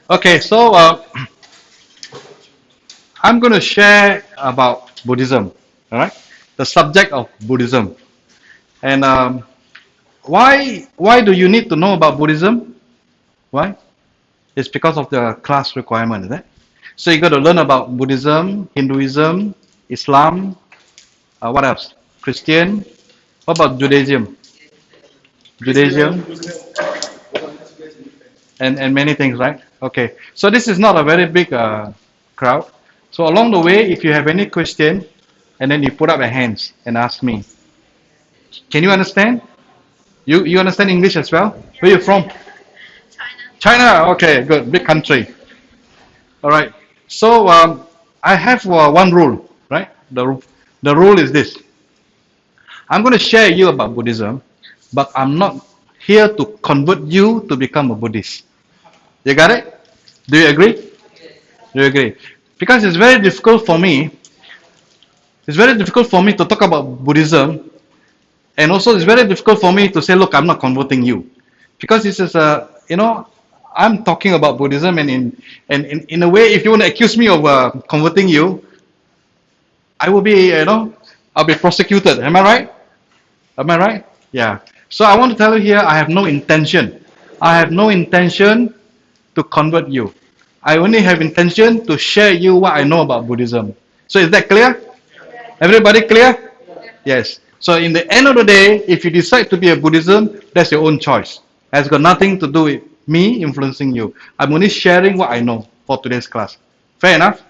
Okay, so I'm going to share about Buddhism, all right? The subject of Buddhism. And why do you need to know about Buddhism? Why? It's because of the class requirement, is it? So you got to learn about Buddhism, Hinduism, Islam, what else? Christian. What about Judaism? Judaism and many things, right? Okay. So this is not a very big crowd. So along the way, if you have any question, and then you put up your hands and ask me. Can you understand? You understand English as well? Where you from? China. Okay, good. Big country. All right. So I have one rule, right? The rule is this. I'm going to share you about Buddhism, but I'm not here to convert you to become a Buddhist. You got it? Do you agree? Do you agree? Because it's very difficult for me. It's very difficult for me to talk about Buddhism, and also it's very difficult for me to say, look, I'm not converting you, because this is a, I'm talking about Buddhism, and in a way, if you want to accuse me of converting you, I will be, I'll be prosecuted. Am I right? Am I right? Yeah. So I want to tell you here, I have no intention. I have no intention to convert you. I only have intention to share you what I know about Buddhism. So is that clear? Everybody clear? Yes. So in the end of the day, if you decide to be a Buddhism, that's your own choice. It has got nothing to do with me influencing you. I'm only sharing what I know for today's class. Fair enough?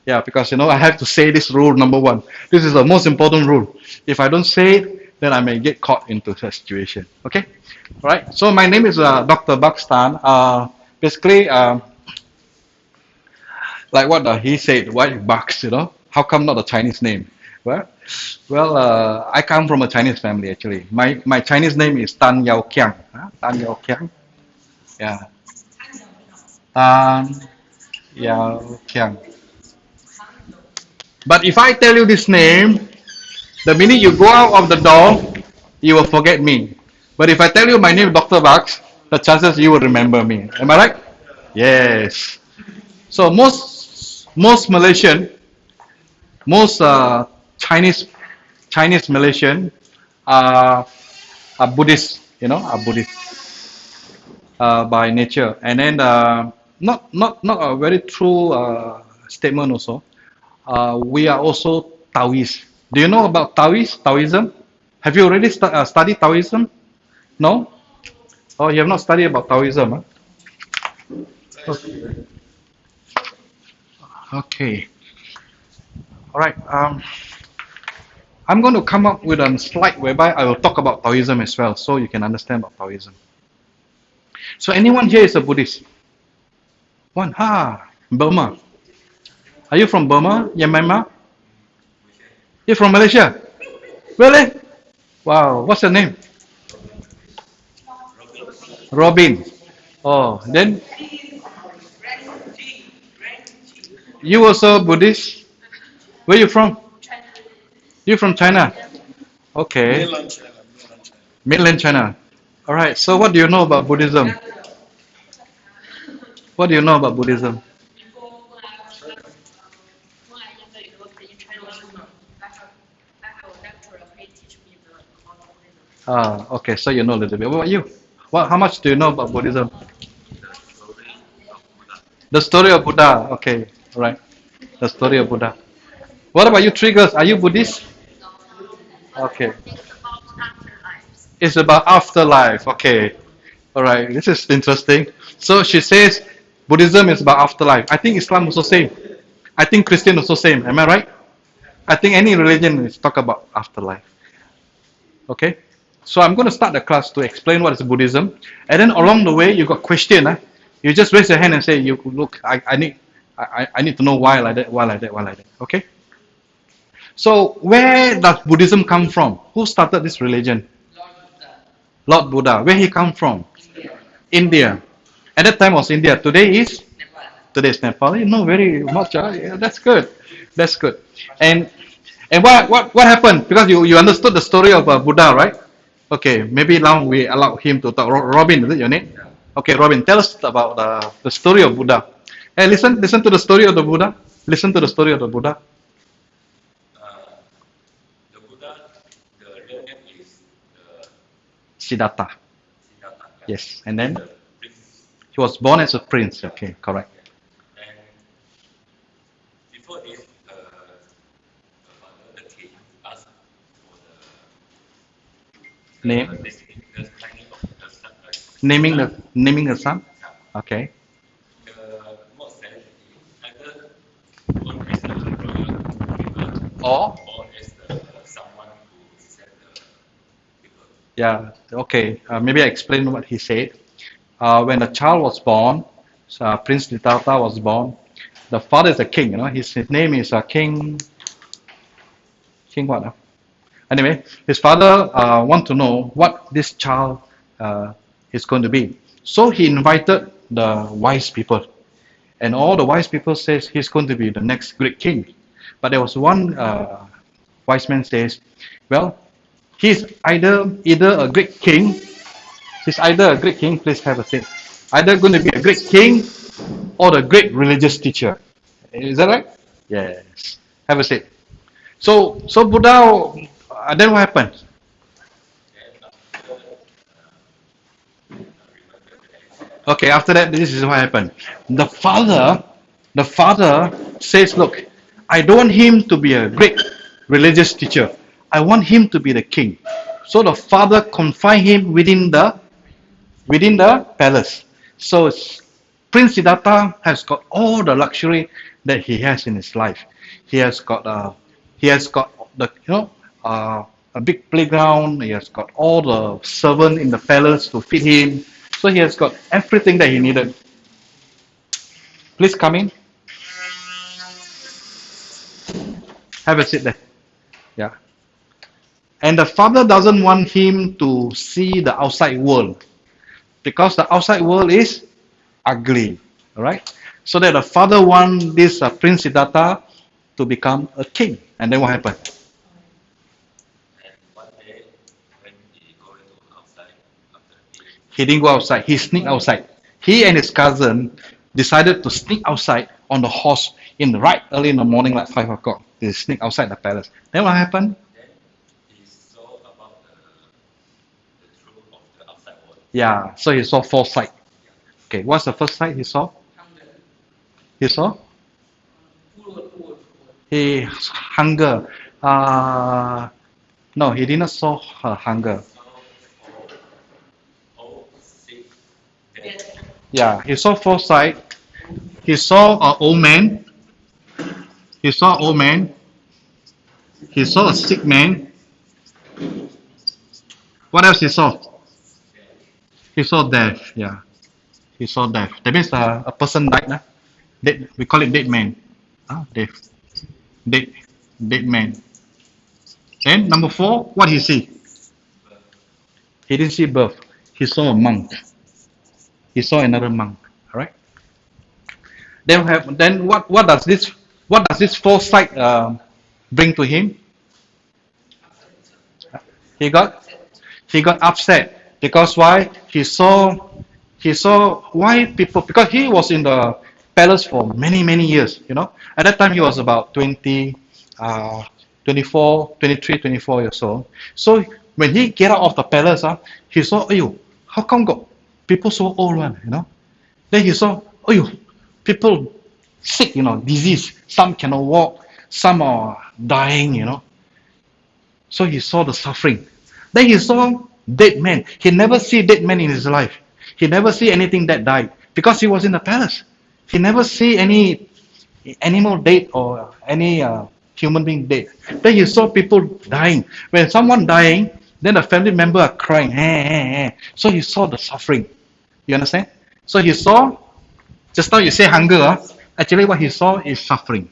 Yeah, because I have to say this rule number one. This is the most important rule. If I don't say it, then I may get caught into such situation. Okay? Alright, so my name is Dr. Buxton. Basically, like what he said, why Bucks, How come not a Chinese name? Well, I come from a Chinese family actually. My Chinese name is Tan Yao Kiang. Tan Yao Kiang. Yeah. Tan Yao Kiang. But if I tell you this name, the minute you go out of the door, you will forget me. But if I tell you my name is Dr. Bucks, the chances you will remember me. Am I right? Yes. So most Malaysian, most Chinese Malaysian are Buddhist, are Buddhist by nature, and then not a very true statement also. We are also Taoist. Do you know about Taoism? Have you already studied Taoism? No? Oh, you have not studied about Taoism, huh? Okay. Okay. All right. I'm going to come up with a slide whereby I will talk about Taoism as well, so you can understand about Taoism. So anyone here is a Buddhist? One. Burma. Are you from Burma, Myanmar? You're from Malaysia? Really? Wow. What's your name? Robin. Oh, then you also Buddhist? Where you from? You from China? Okay. Mainland China. All right. So what do you know about Buddhism? What do you know about Buddhism? Okay. So you know a little bit. What about you? How much do you know about Buddhism? The story of Buddha. Okay. All right. The story of Buddha. What about you three girls? Are you Buddhist? Okay. It's about afterlife. Okay. All right. This is interesting. So she says Buddhism is about afterlife. I think Islam also same. I think Christian also same. Am I right? I think any religion is talk about afterlife. Okay. So I'm going to start the class to explain what is Buddhism, and then along the way you got question. You just raise your hand and say, "You look, I need to know why like that, why like that, why like that." Okay. So where does Buddhism come from? Who started this religion? Lord Buddha. Where he come from? India. At that time was India. Today is Nepal. You know very much. Yeah, that's good. That's good. And what happened? Because you understood the story of Buddha, right? Okay, maybe now we allow him to talk. Robin, is it your name? Okay, Robin, tell us about the story of Buddha. Hey, listen to the story of the Buddha. Listen to the story of the Buddha. The Buddha, the real name is Siddhartha. Siddhartha. Yes, and then The prince. he was born as a prince. Okay, correct. And before this, the father, the king, asked for Name, the timing of the son. naming the son. Okay. The most said either born as a royal people Or or as the someone who said the people. yeah. Okay. Maybe I explain what he said. When a child was born, Prince Siddhartha was born. The father is a king. His name is King. King what? Anyway, his father want to know what this child uh, is going to be. So he invited the wise people, and all the wise people says he's going to be the next great king. But there was one wise man says, well, he's either a great king. He's either a great king. Please have a seat. Either going to be a great king or the great religious teacher. Is that right? Yes. Have a seat. So Buddha. Then what happened? Then after Okay, after that, this is what happened. The father says, look, I don't want him to be a great religious teacher. I want him to be the king. So the father confined him within the palace. So Prince Siddhartha has got all the luxury that he has in his life. He has got the a big playground. He has got all the servants in the palace to feed him. So he has got everything that he needed. Please come in. Have a seat there. Yeah. And the father doesn't want him to see the outside world because the outside world is ugly. All right. So that the father want this Prince Siddhartha to become a king. And then what happened? and one day when he go into outside after he He didn't go outside. He sneaked outside. He and his cousin decided to sneak outside on the horse right early in the morning, like 5 o'clock. They sneak outside the palace. Then what happened? then he saw about the truth of the outside world. Yeah. So he saw four sight. Okay. What's the first sight he saw? He saw he hunger. No, he did not saw her hunger. So all sick dead. Yeah. He saw four sight. He saw an old man. He saw an old man. He saw a sick man. What else he saw? He saw death. Yeah. He saw death. That means a person died. Dead. We call it dead man. Death. Dead. Dead man. Then number four, what he see? He didn't see birth. He saw a monk. He saw another monk. All right. Then what does this foresight bring to him? He got upset because why? He saw why people, because he was in the palace for many years. At that time he was about 20, 24, 23, 24 years old. So when he get out of the palace, he saw, how come got people so old one? Then he saw, people sick, disease. Some cannot walk, some are dying. So he saw the suffering. Then he saw dead men. He never see dead men in his life. He never see anything that died because he was in the palace. He never see any animal dead or any human being dead. Then he saw people dying. When someone dying, then the family member are crying. So he saw the suffering. You understand? So he saw, just now you say hunger. Actually what he saw is suffering.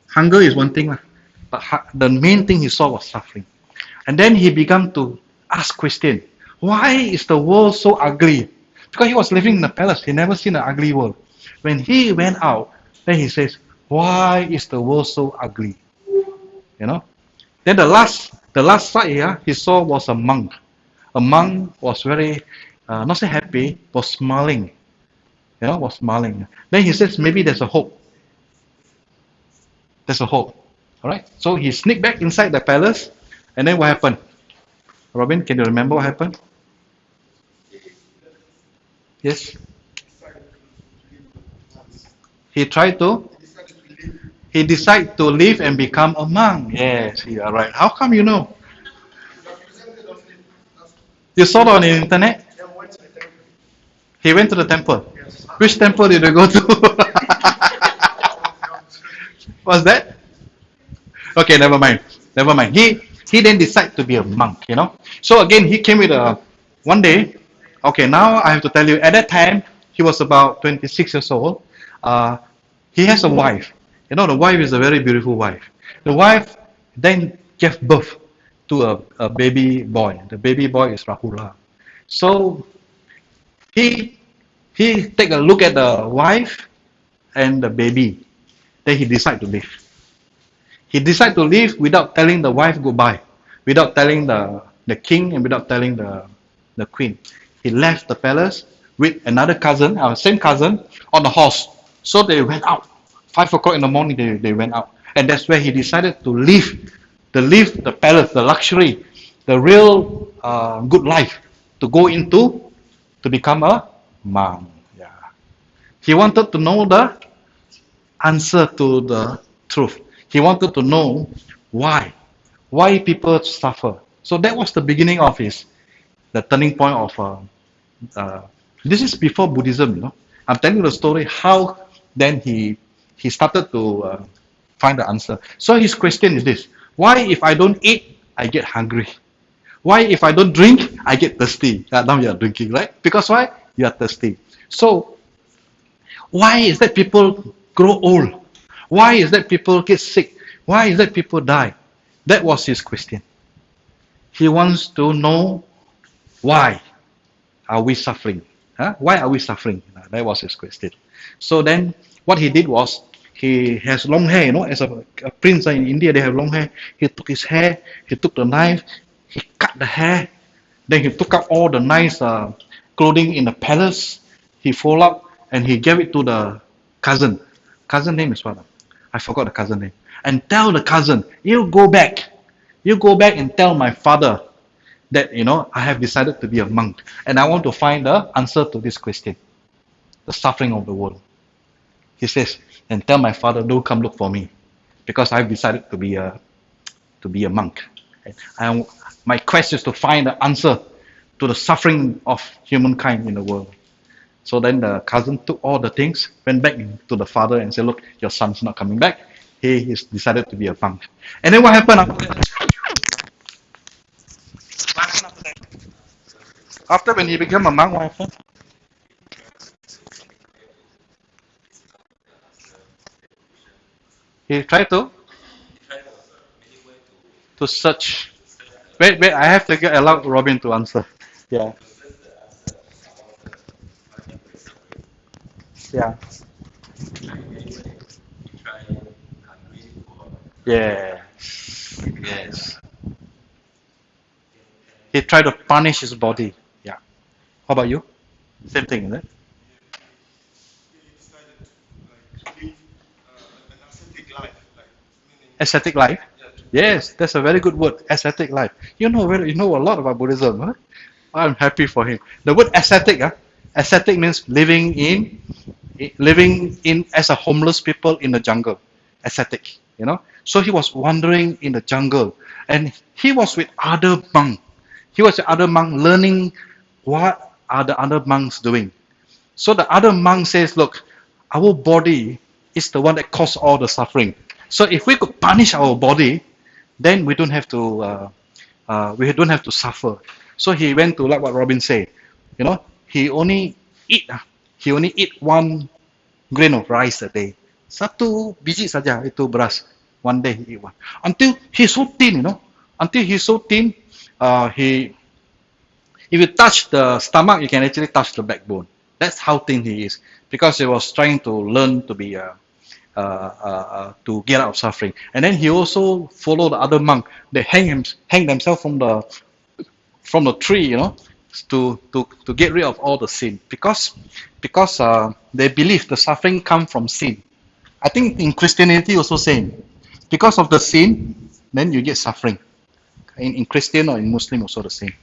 Hunger is one thing, but the main thing he saw was suffering. And then he began to ask question. Why is the world so ugly? Because he was living in the palace. He never seen an ugly world. When he went out, then he says, why is the world so ugly? Then the last sight he saw was a monk. A monk was very, not say happy, was smiling. Was smiling. Then he says, maybe there's a hope. There's a hope. All right. So he sneaked back inside the palace, and then what happened? Robin, can you remember what happened? Yes. He tried to. He decided to live and become a monk. Yes, you are right. How come you know? You saw it on the internet? He went to the temple. Which temple did you go to? What's that? Okay, never mind. Never mind. He then decided to be a monk. So again, he came with one day. Okay, now I have to tell you. At that time, he was about 26 years old. Uh, he has a wife. The wife is a very beautiful wife. The wife then gave birth to a baby boy. The baby boy is Rahula. So he take a look at the wife and the baby. Then he decided to leave. He decided to leave without telling the wife goodbye, without telling the king and without telling the queen. He left the palace with another cousin, our same cousin, on the horse. So they went out. 5 o'clock in the morning they went out. And that's where he decided to leave the palace, the luxury, the real good life, to go into, to become a monk. Yeah. He wanted to know the answer to the truth. He wanted to know why people suffer. So that was the beginning of the turning point of. This is before Buddhism. I'm telling you the story how then he started to find the answer. So his question is this: why if I don't eat, I get hungry? Why if I don't drink, I get thirsty? Now you are drinking, right? Because why? You are thirsty. So why is that people grow old? Why is that people get sick? Why is that people die? That was his question. He wants to know why are we suffering? Why are we suffering? That was his question. So then what he did was, he has long hair, as a prince in India, they have long hair. He took his hair, he took the knife, he cut the hair, then he took out all the nice clothing in the palace, he folded up, and he gave it to the cousin. Cousin name is what? I forgot the cousin name. And tell the cousin, you go back and tell my father that, I have decided to be a monk. And I want to find the answer to this question. The suffering of the world. He says, and tell my father, don't come look for me. Because I've decided to be a monk. My quest is to find the answer to the suffering of humankind in the world. So then the cousin took all the things, went back to the father and said, look, your son's not coming back. He is decided to be a monk. And then what happened after that? After when he became a monk, what happened? He tried to search. Wait, I have to allow Robin to answer. Yeah. Yeah. Yeah. Yes. He tried to punish his body. Yeah. How about you? Same thing, isn't it? Ascetic life. Yes, that's a very good word. Ascetic life. You know a lot about Buddhism, huh? I'm happy for him. The word ascetic, ascetic means living in as a homeless people in the jungle. Ascetic. So he was wandering in the jungle, and he was with other monks. He was with other monks learning what are the other monks doing. So the other monk says, look, our body is the one that caused all the suffering. So if we could punish our body, then we don't have to suffer. So he went to, like what Robin said, he only eat one grain of rice a day. Satu biji saja itu beras. One day he eat one. Until he's so thin, Until he's so thin, if you touch the stomach, you can actually touch the backbone. That's how thin he is. Because he was trying to learn to be to get out of suffering. And then he also followed the other monk. They hang themselves from the tree, to get rid of all the sin, because they believe the suffering come from sin. I think in Christianity also same. Because of the sin, then you get suffering. In Christian or in Muslim also the same.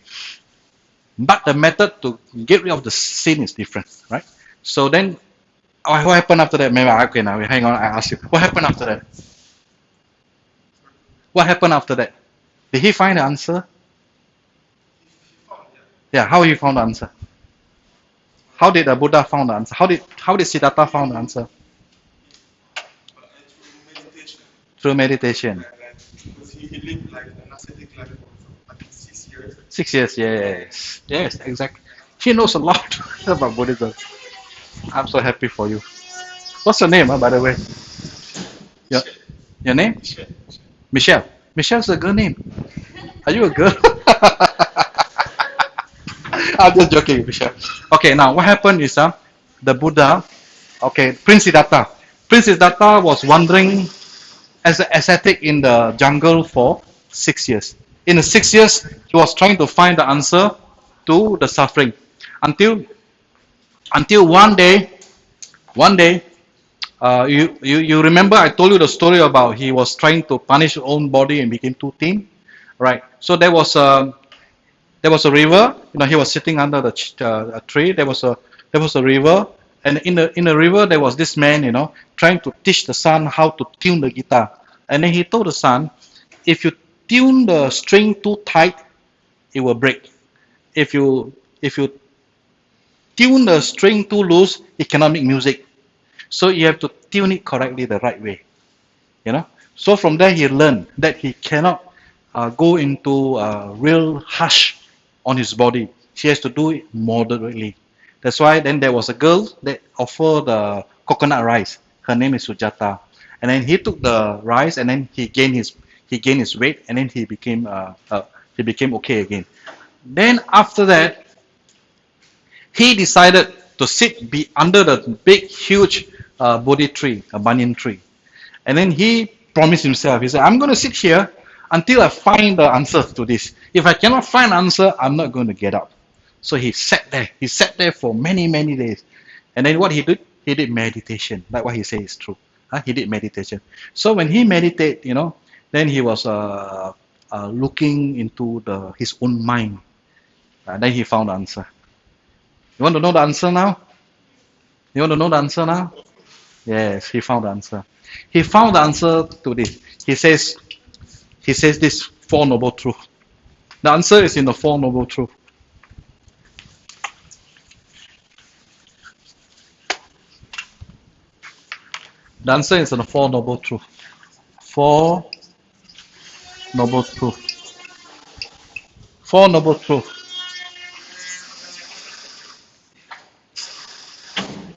But the method to get rid of the sin is different, right? So then, what happened after that? Maybe okay, now hang on. I ask you, what happened after that? What happened after that? Did he find the answer? Yeah, how he found the answer? How did the Buddha found the answer? How did Siddhartha found the answer? Through meditation. Because he lived like an ascetic life for like 6 years. 6 years, yes, exactly. He knows a lot about Buddhism. I'm so happy for you. What's your name, by the way? Your name? Michelle. Michelle's a girl name. Are you a girl? I'm just joking, Michelle. Okay, now what happened is the Buddha, Prince Siddhartha. Prince Siddhartha was wandering as an ascetic in the jungle for 6 years. In the 6 years, he was trying to find the answer to the suffering. Until one day, you remember I told you the story about he was trying to punish his own body and became too thin, right? So there was a river. He was sitting under a tree. There was a river, and in the river there was this man, trying to teach the son how to tune the guitar. And then he told the son, if you tune the string too tight, it will break. If you tune the string too loose, it cannot make music. So you have to tune it correctly, the right way. So from there he learned that he cannot go into real harsh on his body. He has to do it moderately. That's why then there was a girl that offered the coconut rice. Her name is Sujata. And then he took the rice, and then he gained his weight, and then he became okay again. Then after that, he decided to be under the big, huge Bodhi tree, a banyan tree. And then he promised himself, he said, I'm going to sit here until I find the answer to this. If I cannot find an answer, I'm not going to get up. So he sat there. He sat there for many, many days. And then what he did? He did meditation. Like what he says is true. He did meditation. So when he meditated, then he was looking into his own mind. Then he found the answer. You want to know the answer now? You want to know the answer now? Yes, he found the answer. He found the answer to this. He says this Four Noble Truths. The answer is in the Four Noble Truths. The answer is in the Four Noble Truths. Four Noble Truths. Four Noble Truths.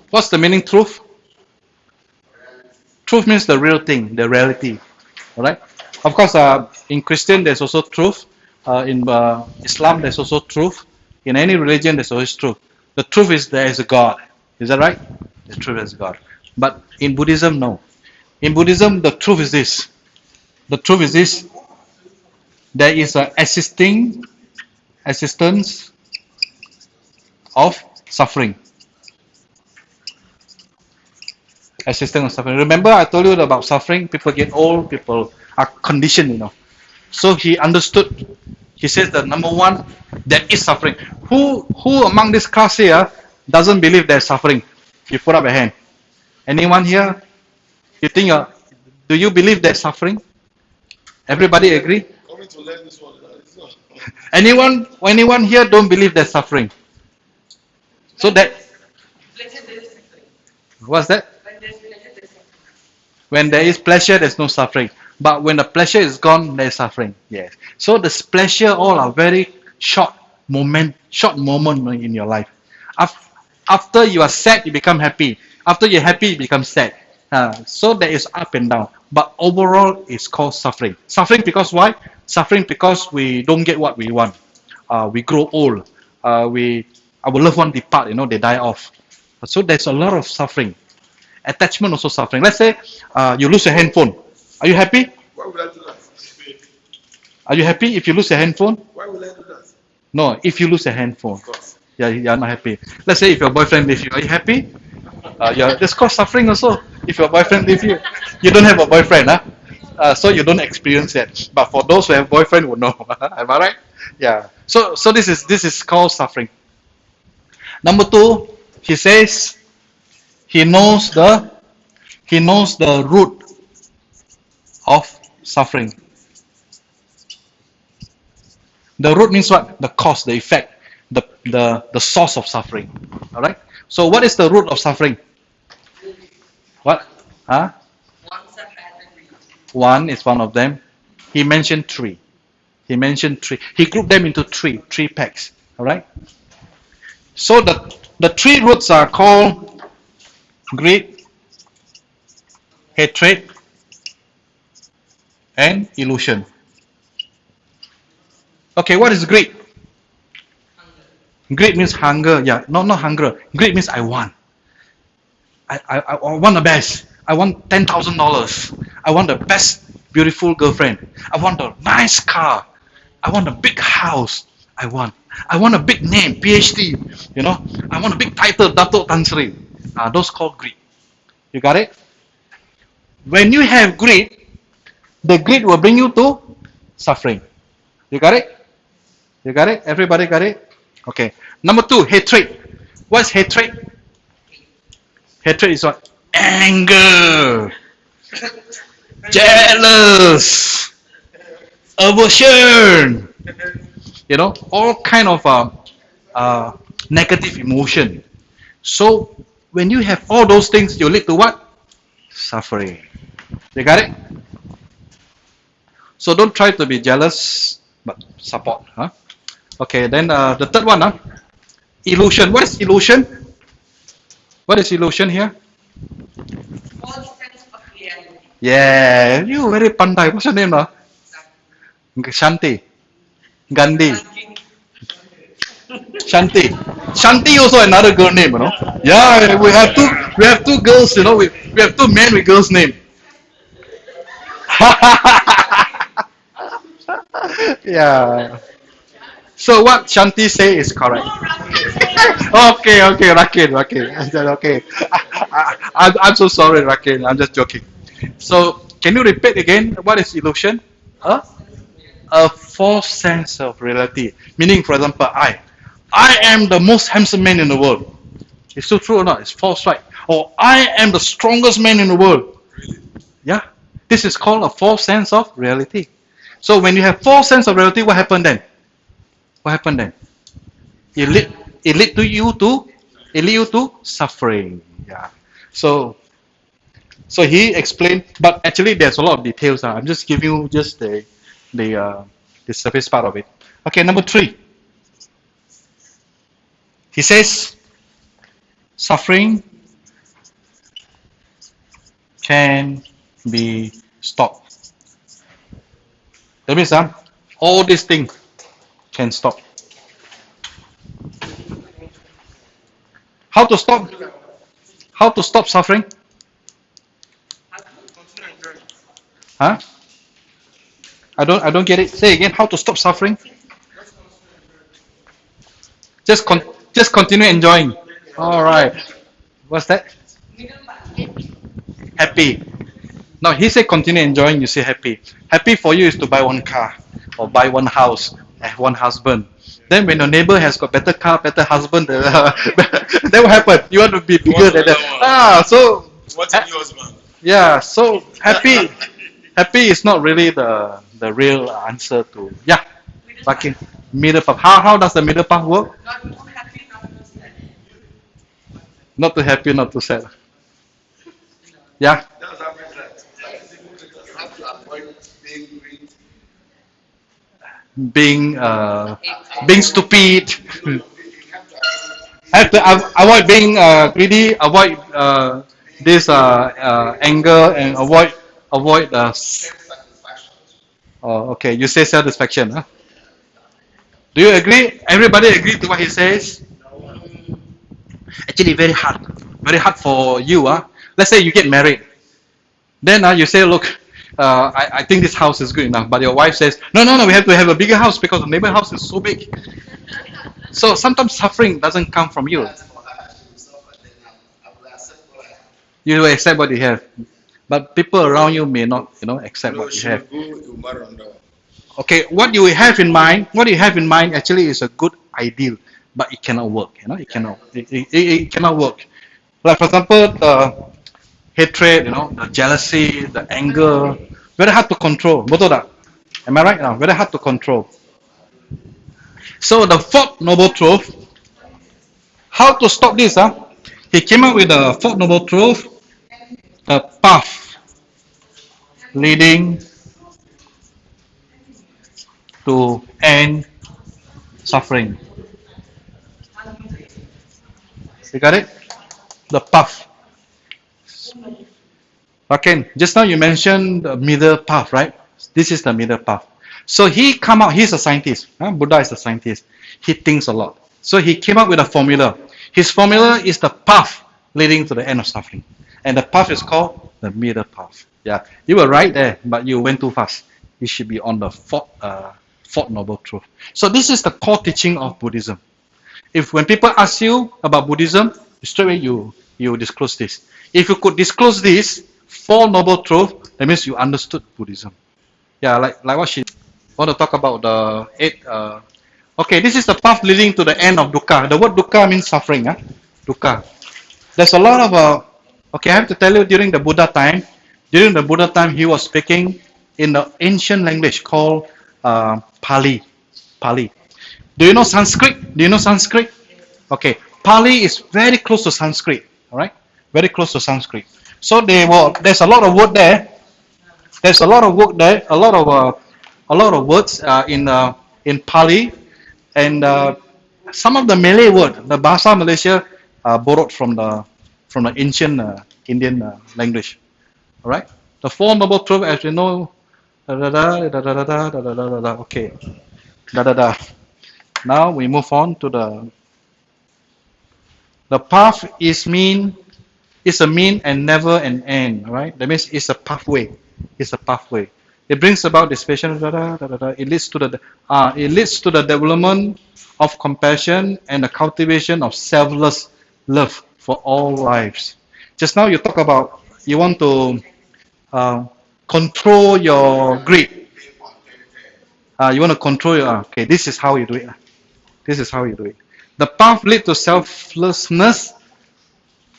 What's the meaning truth? Truth means the real thing, the reality. Alright? Of course, in Christian there's also truth. In Islam there's also truth. In any religion there's always truth. The truth is there is a God. Is that right? The truth is God. But in Buddhism, no. In Buddhism, the truth is this. The truth is this. There is an existence of suffering. Existence of suffering. Remember I told you about suffering? People get old, people are conditioned, So he understood. He says that number one, there is suffering. Who among this class here doesn't believe there's suffering? You put up a hand. Anyone here? You think? Do you believe there's suffering? Everybody agree? Anyone here don't believe there's suffering? So that. What's that? When there is pleasure, there's no suffering. But when the pleasure is gone, there's suffering. Yes. So the pleasure all are very short moment in your life. After you are sad, you become happy. After you're happy, you become sad. So there is up and down. But overall, it's called suffering. Suffering because why? Suffering because we don't get what we want. We grow old. Our loved one depart. They die off. So there's a lot of suffering. Attachment also suffering. Let's say you lose your handphone. Are you happy? Why would I do that? Are you happy if you lose your handphone? Why would I do that? No, if you lose a handphone, yeah, you are not happy. Let's say if your boyfriend leaves you, are you happy? Yeah, that's called suffering also. If your boyfriend leaves you, you don't have a boyfriend, huh? So you don't experience that. But for those who have boyfriend, would know. Am I right? Yeah. So this is called suffering. Number two, he says he knows the root of suffering. The root means what? The cause, the effect, the source of suffering. All right. So what is the root of suffering? What? Huh? One is one of them. He mentioned three. He grouped them into three packs. All right. So the three roots are called greed, hatred, and illusion. Okay, what is greed? Greed means hunger. Yeah, not hunger. Greed means I want. I want the best. I want $10,000. I want the best, beautiful girlfriend. I want a nice car. I want a big house. I want a big name, PhD. I want a big title, Dato Tan Sri. Those called greed. You got it? When you have greed, the greed will bring you to suffering. You got it? You got it? Everybody got it? Okay. Number two, hatred. What's hatred? Hatred is what? Anger, jealous, aversion. All kind of negative emotion. So when you have all those things, you lead to what? Suffering. You got it? So don't try to be jealous, but support. Huh? Okay, then the third one, illusion. What is illusion? What is illusion here? Yeah, you very pandai. What's your name, Shanti, Gandhi, Shanti also another girl name, Yeah, we have two girls, we have two men with girls name. Yeah. So what Shanti say is correct. Okay, Rakin. Okay. I'm so sorry, Rakin. I'm just joking. So can you repeat again? What is illusion? A false sense of reality. Meaning, for example, I am the most handsome man in the world. It's still true or not? It's false, right? Or I am the strongest man in the world. Yeah. This is called a false sense of reality. So when you have false sense of reality, what happened then? It lead you to suffering. Yeah. So he explained, but actually there's a lot of details. I'm just giving you just the surface part of it. Okay, number 3. He says suffering can be stopped. That means all these things can stop. How to stop? How to stop suffering? Huh? I don't get it. Say again. How to stop suffering? Just continue enjoying. All right. What's that? Happy. No, he said continue enjoying. You say happy. Happy for you is to buy one car or buy one house, have one husband. Then when your neighbor has got better car, better husband, then what happen? You want to be bigger than that. So what's in yours, man? Yeah. So happy is not really the real answer to fucking middle path. How does the middle path work? Not too happy, not too sad. Yeah. Being stupid. Have to avoid being greedy. Avoid this anger and avoid. Oh, okay. You say satisfaction, huh? Do you agree? Everybody agree to what he says? Actually, very hard for you. Let's say you get married. Then you say, look, I think this house is good enough. But your wife says, no, we have to have a bigger house because the neighbor house is so big. So sometimes suffering doesn't come from you. You will accept what you have, but people around you may not, accept what you have. Okay, what you have in mind actually is a good ideal, but it cannot work. It cannot work. Like for example, the hatred, the jealousy, the anger, very hard to control. Betul tak? Am I right now? Very hard to control. So the fourth noble truth, how to stop this? He came up with the fourth noble truth, the path leading to end suffering. You got it? The path. Okay, just now you mentioned the middle path, right? This is the middle path. So he's a scientist. Buddha is a scientist. He thinks a lot. So he came up with a formula. His formula is the path leading to the end of suffering. And the path is called the middle path. Yeah, you were right there, but you went too fast. You should be on the fourth noble truth. So this is the core teaching of Buddhism. If when people ask you about Buddhism, straight away you disclose this. If you could disclose this four noble truth, that means you understood Buddhism. Yeah, like what she want to talk about the eight. Okay, this is the path leading to the end of dukkha. The word dukkha means suffering. Dukkha. There's a lot of okay, I have to tell you during the Buddha time. During the Buddha time, he was speaking in the ancient language called Pali. Pali. Do you know Sanskrit? Do you know Sanskrit? Okay, Pali is very close to Sanskrit. All right, very close to Sanskrit. So there's a lot of word there. There's a lot of work there. A lot of words in Pali, and some of the Malay word, the Bahasa Malaysia, borrowed from the ancient Indian language. All right. The four noble truths, as you know, da da da da da da da da da da. Okay, da da da. Now we move on to the path is a mean and never an end. Right? That means it's a pathway. It's a pathway. It brings about this patient. It leads to the development of compassion and the cultivation of selfless love for all lives. Just now you talk about you want to uh, control your greed. You want to control your. Okay, this is how you do it. This is how you do it. The path leads to selflessness,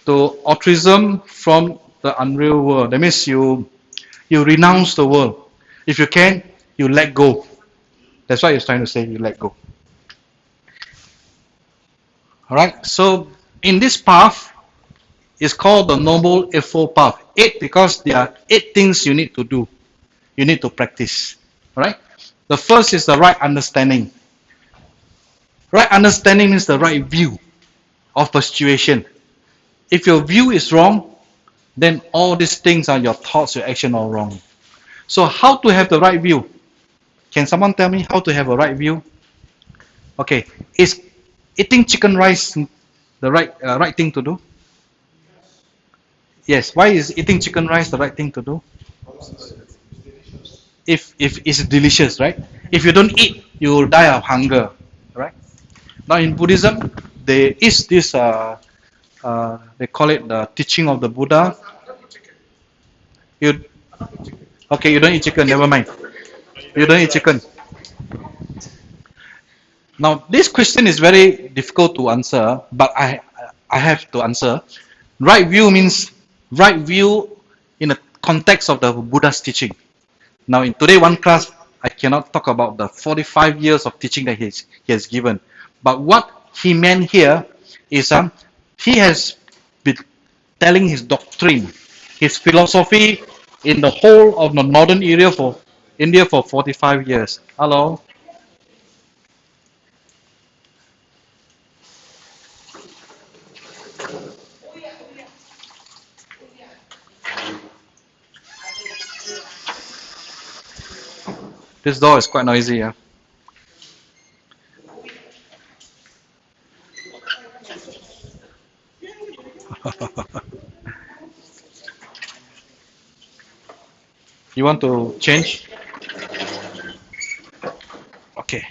to altruism from the unreal world. That means you renounce the world. If you can, you let go. That's what he's trying to say. You let go. All right. So in this path, it's called the Noble Eightfold Path. Eight because there are 8 things you need to do. You need to practice. All right. The first is the right understanding. Right understanding means the right view of the situation. If your view is wrong, then all these things are your thoughts, your action are wrong. So how to have the right view? Can someone tell me how to have a right view? Okay, is eating chicken rice the right thing to do? Yes. Why is eating chicken rice the right thing to do? If it's delicious, right? If you don't eat, you will die of hunger, right? Now in Buddhism, there is this they call it the teaching of the Buddha. You okay? You don't eat chicken. Never mind. You don't eat chicken. Now this question is very difficult to answer, but I have to answer. Right view means right view in the context of the Buddha's teaching. Now in today one class, I cannot talk about the 45 years of teaching that he has given. But what he meant here is he has been telling his doctrine, his philosophy in the whole of the northern area for India for 45 years. Hello? This door is quite noisy, yeah. You want to change? Okay.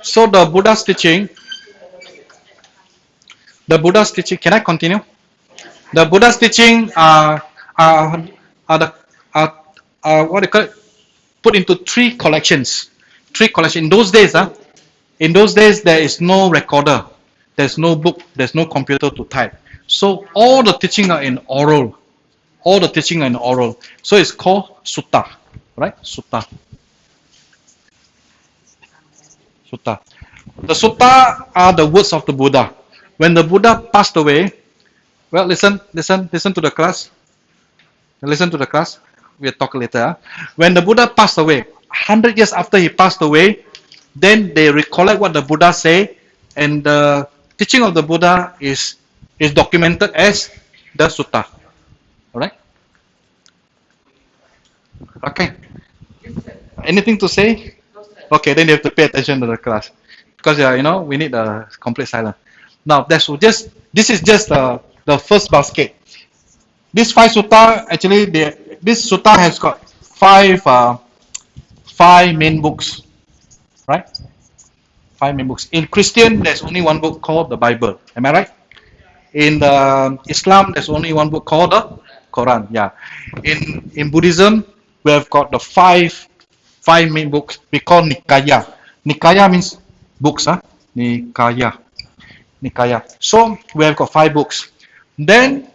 So the Buddha's teaching, can I continue? The Buddha's teaching are the what do you call it? Put into three collections. Three collections. In those days there is no recorder, there's no book, there's no computer to type. So all the teaching are in oral. All the teaching are in oral. So it's called sutta, right? Sutta. Sutta. The sutta are the words of the Buddha. When the Buddha passed away, well, listen to the class. Listen to the class. We'll talk later. When the Buddha passed away, 100 years after he passed away, then they recollect what the Buddha said, and the teaching of the Buddha is documented as the sutta. Alright? Okay. Anything to say? Okay, then you have to pay attention to the class. Because we need a complete silence. Now this is just the first basket. This five sutta, actually, this sutta has got five main books, right? Five main books. In Christian, there's only one book called the Bible. Am I right? In Islam, there's only one book called the Quran. Yeah. In Buddhism, we have got the five main books. We call Nikaya. Nikaya means books, huh? Nikaya. So we have got five books. Then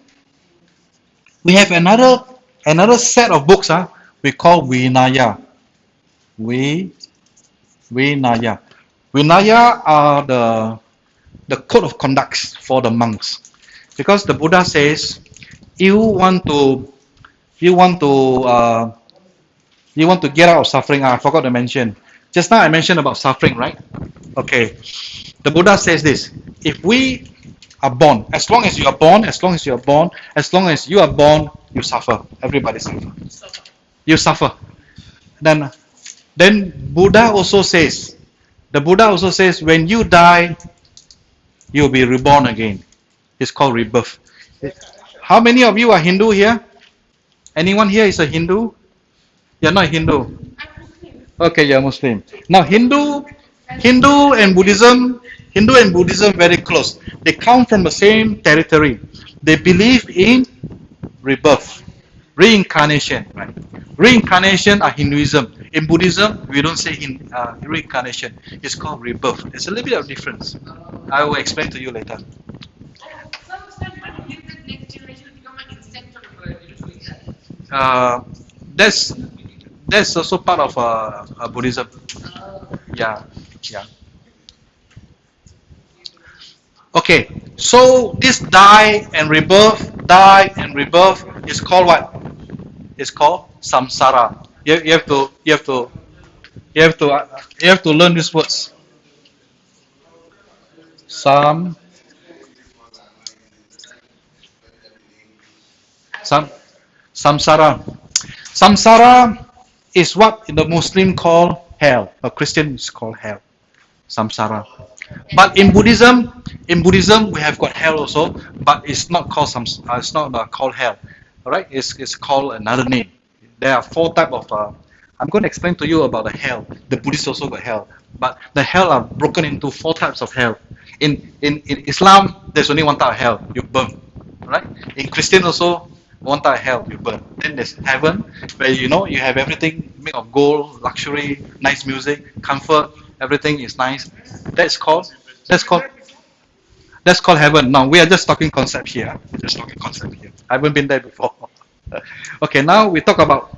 we have another set of books, we call Vinaya. Vinaya. Vinaya are the code of conducts for the monks. Because the Buddha says, you want to get out of suffering. I forgot to mention. Just now I mentioned about suffering, right? Okay. The Buddha says this: if we are born, as long as you are born, you suffer. Everybody suffer. You suffer. Then Buddha also says, when you die, you'll be reborn again. It's called rebirth. How many of you are Hindu here? Anyone here is a Hindu? You're not Hindu. Okay, you're Muslim. Now Hindu and Buddhism very close. They come from the same territory. They believe in rebirth, reincarnation. Right? Reincarnation are Hinduism. In Buddhism, we don't say reincarnation. It's called rebirth. There's a little bit of difference. I will explain to you later. That's also part of Buddhism. Yeah. Okay, so this die and rebirth is called what? It's called Samsara. You have to learn these words. Samsara. Samsara is what the Muslim call hell. A Christian is called hell. Samsara. But in Buddhism we have got hell also, but it's not called it's not called hell. Alright? It's called another name. There are four types of I'm going to explain to you about the hell. The Buddhists also got hell. But the hell are broken into four types of hell. In Islam, there's only one type of hell, you burn. Right? In Christian also, one type of hell, you burn. Then there's heaven, where you have everything made of gold, luxury, nice music, comfort, everything is nice. That's called heaven. Now we are just talking concept here. I haven't been there before. Okay, now we talk about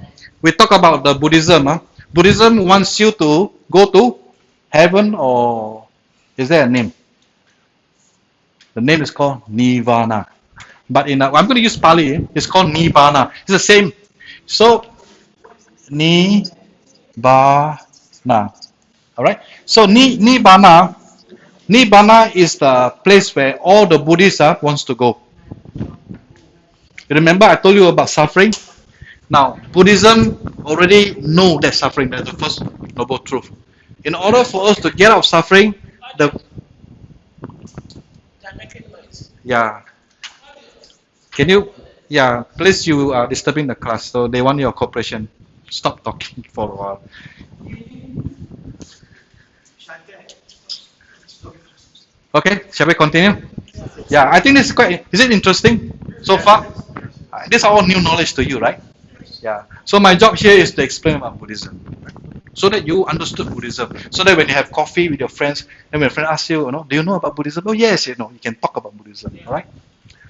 the Buddhism. Buddhism wants you to go to heaven, or is there a name? The name is called Nirvana. But I'm going to use Pali. It's called Nibbana. It's the same. So Nibbana. All right. So Nibbana is the place where all the Buddhists wants to go. Remember, I told you about suffering. Now, Buddhism already know that suffering. That's the first noble truth. In order for us to get out of suffering, Can you? Yeah, please. You are disturbing the class, so they want your cooperation. Stop talking for a while. Okay, shall we continue? Yeah, I think this is quite. Is it interesting so far? This is all new knowledge to you, right? Yeah. So my job here is to explain about Buddhism, so that you understood Buddhism. So that when you have coffee with your friends, and when a friend asks you, do you know about Buddhism? Oh yes, you can talk about Buddhism. All right.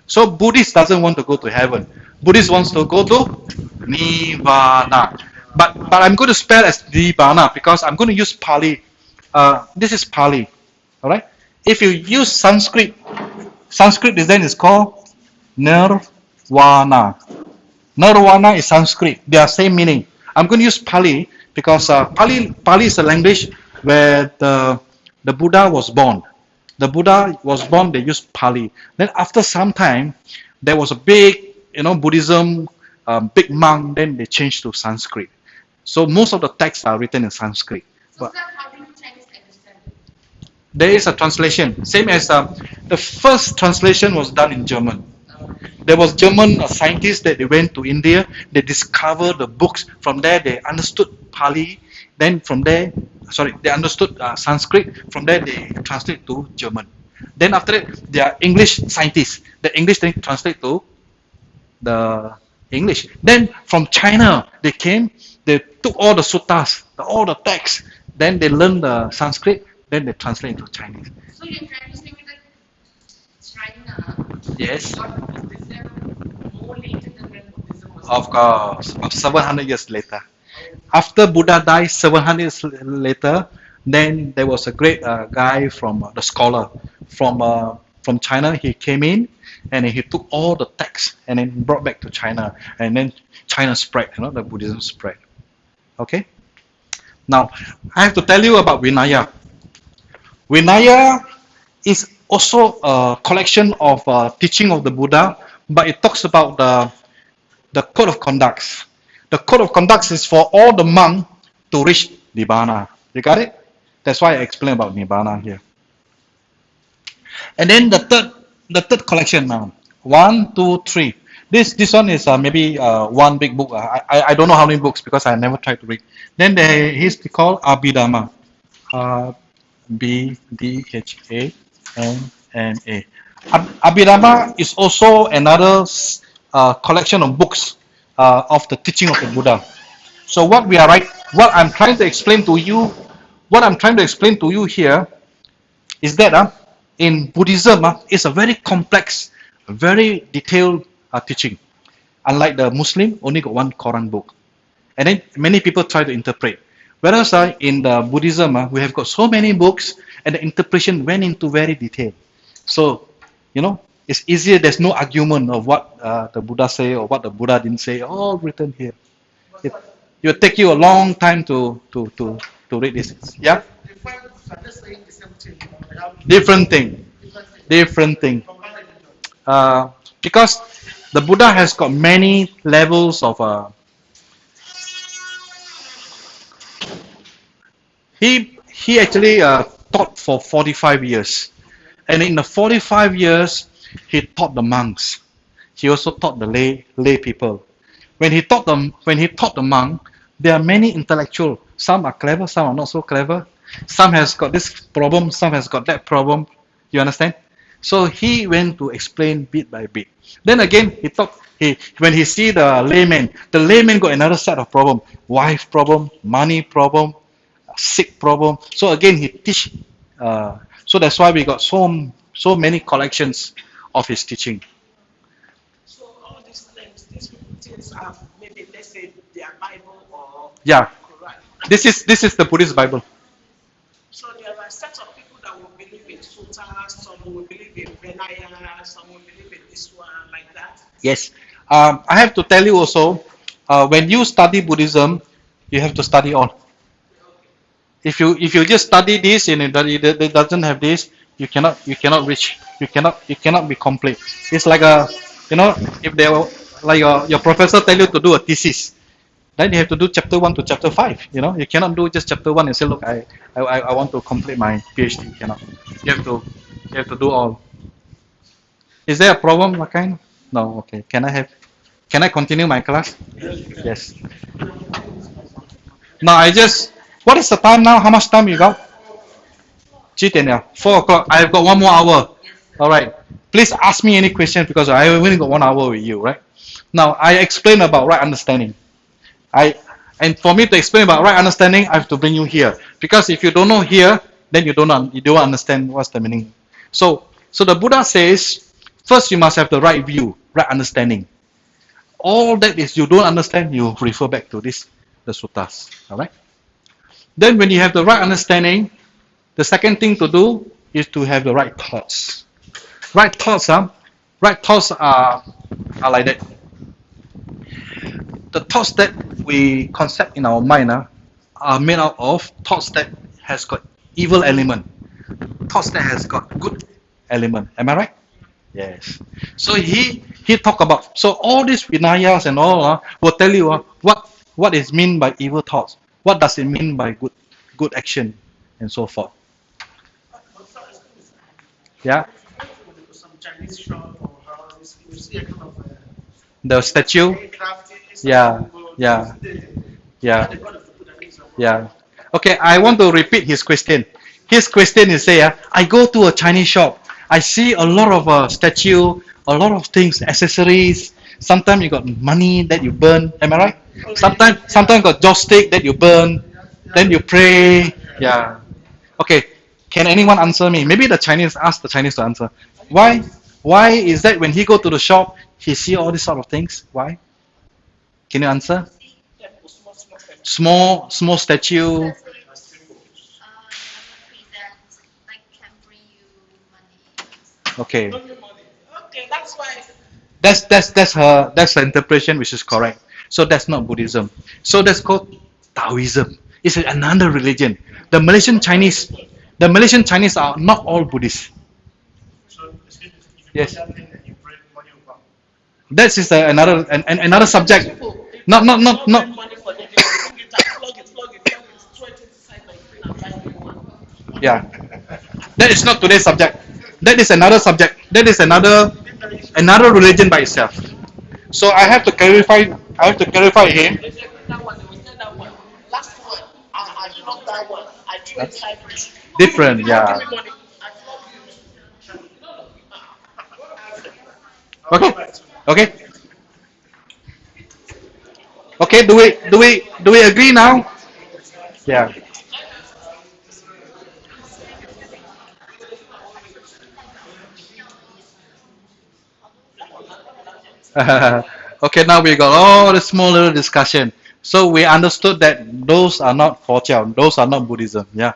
So Buddhist doesn't want to go to heaven. Buddhist wants to go to Nirvana. But I'm going to spell as Nirvana because I'm going to use Pali. This is Pali. All right. If you use Sanskrit is called Nirvana. Nirvana is Sanskrit. They are same meaning. I'm going to use Pali because Pali is a language where the Buddha was born. The Buddha was born. They used Pali. Then after some time, there was a big, Buddhism, big monk. Then they changed to Sanskrit. So most of the texts are written in Sanskrit. So, But sir, how do you Chinese understand it? there is a translation, same as the first translation was done in German. There was German scientists that they went to India. They discovered the books. From there, they understood Pali. Then from there, they understood Sanskrit. From there, they translate to German. Then after that, they are English scientists. The English then translate to the English. Then from China, they came. They took all the suttas, all the texts. Then they learned the Sanskrit. Then they translate into Chinese. So you're trying to say me that China Yes. got Buddhism more later than when Buddhism was Of born? course, about 700 years later. After Buddha died 700 years later, then there was a great guy from the scholar from China. He came in and he took all the texts and then brought back to China, and then China spread. The Buddhism spread. Okay. Now I have to tell you about Vinaya. Vinaya is also a collection of teaching of the Buddha, but it talks about the code of conducts. The code of conducts is for all the monks to reach Nibbana. You got it? That's why I explain about Nibbana here. And then the third collection now. One, two, three. This one is maybe one big book. I don't know how many books because I never tried to read. Then there is called Abhidhamma. Abhidhamma. Abhidhamma is also another collection of books of the teaching of the Buddha. So what I'm trying to explain to you, here is that in Buddhism it's a very complex, very detailed teaching. Unlike the Muslim, only got one Quran book, and then many people try to interpret. Whereas in the Buddhism, we have got so many books, and the interpretation went into very detail. So, it's easier. There's no argument of what the Buddha say or what the Buddha didn't say. All written here. It will take you a long time to read this. Yeah, The five books are just saying the same thing. They have different thing, different things. different thing. Compare religion. Because the Buddha has got many levels of. He actually taught for 45 years, and in the 45 years, he taught the monks. He also taught the lay people. When he taught the monk, there are many intellectual. Some are clever, some are not so clever. Some has got this problem, some has got that problem. You understand? So he went to explain bit by bit. Then again, when he see the layman got another set of problem: wife problem, money problem, sick problem. So again, he teach. So that's why we got so many collections of his teaching. So all these things are maybe, let's say, their Bible or Yeah, Quran. this is the Buddhist Bible. So there are sets of people that will believe in Sutta, some will believe in Vinaya, some will believe in this one, like that. Yes. I have to tell you also, when you study Buddhism, you have to study all. If you just study this and it doesn't have this, you cannot reach, you cannot be complete. It's like if they were like your professor tell you to do a thesis, then you have to do chapter 1 to chapter 5. You cannot do just chapter 1 and say, look, I want to complete my PhD. You cannot. You have to do all. Is there a problem, Lakan? No. Okay. Can I continue my class? Yes. Now what is the time now? How much time you got? 4 o'clock. I've got 1 more hour. All right. Please ask me any question because I only got 1 hour with you, right? Now, I explain about right understanding. And for me to explain about right understanding, I have to bring you here. Because if you don't know here, then you don't understand what's the meaning. So the Buddha says, first you must have the right view, right understanding. All that is you don't understand, you refer back to the suttas. All right. Then when you have the right understanding, the second thing to do is to have the right thoughts. Right thoughts, right thoughts are like that. The thoughts that we concept in our mind are made out of thoughts that has got evil element, thoughts that has got good element. Am I right? Yes. So he talk about, so all these Vinayas and all will tell you what is mean by evil thoughts, what does it mean by good action, and so forth. Yeah. Some Chinese shop or houses, you see a kind of The statue. Yeah. Yeah. Yeah. Yeah. Okay, I want to repeat his question. His question is say, I go to a Chinese shop. I see a lot of statue, a lot of things, accessories. Sometimes you got money that you burn. Am I right? Sometimes got joystick that you burn. Then you pray. Yeah. Okay. Can anyone answer me? Maybe the Chinese ask the Chinese to answer. Why? Why is that when he go to the shop, he see all these sort of things? Why? Can you answer? Small statue. Okay. Okay, that's why. That's her interpretation, which is correct. So that's not Buddhism. So that's called Taoism. It's another religion. The Malaysian Chinese are not all Buddhists. So, excuse me, if you Yes. put that thing that you bring money about. That is another subject. Not Money for them. Bring it out, plug it, throw it inside the thing and buy a new one. yeah. That is not today's subject. That is another subject. That is another religion by itself. So I have to clarify. I have to clarify him. If they bring that one, they will say that one. Last one, I do not that one. I do inside it. Different, yeah. Give me money. I plug you. Okay. Okay. Okay. Do we agree now? Yeah. Okay. Now we got all the small little discussion. So we understood that those are not佛教, those are not Buddhism. Yeah.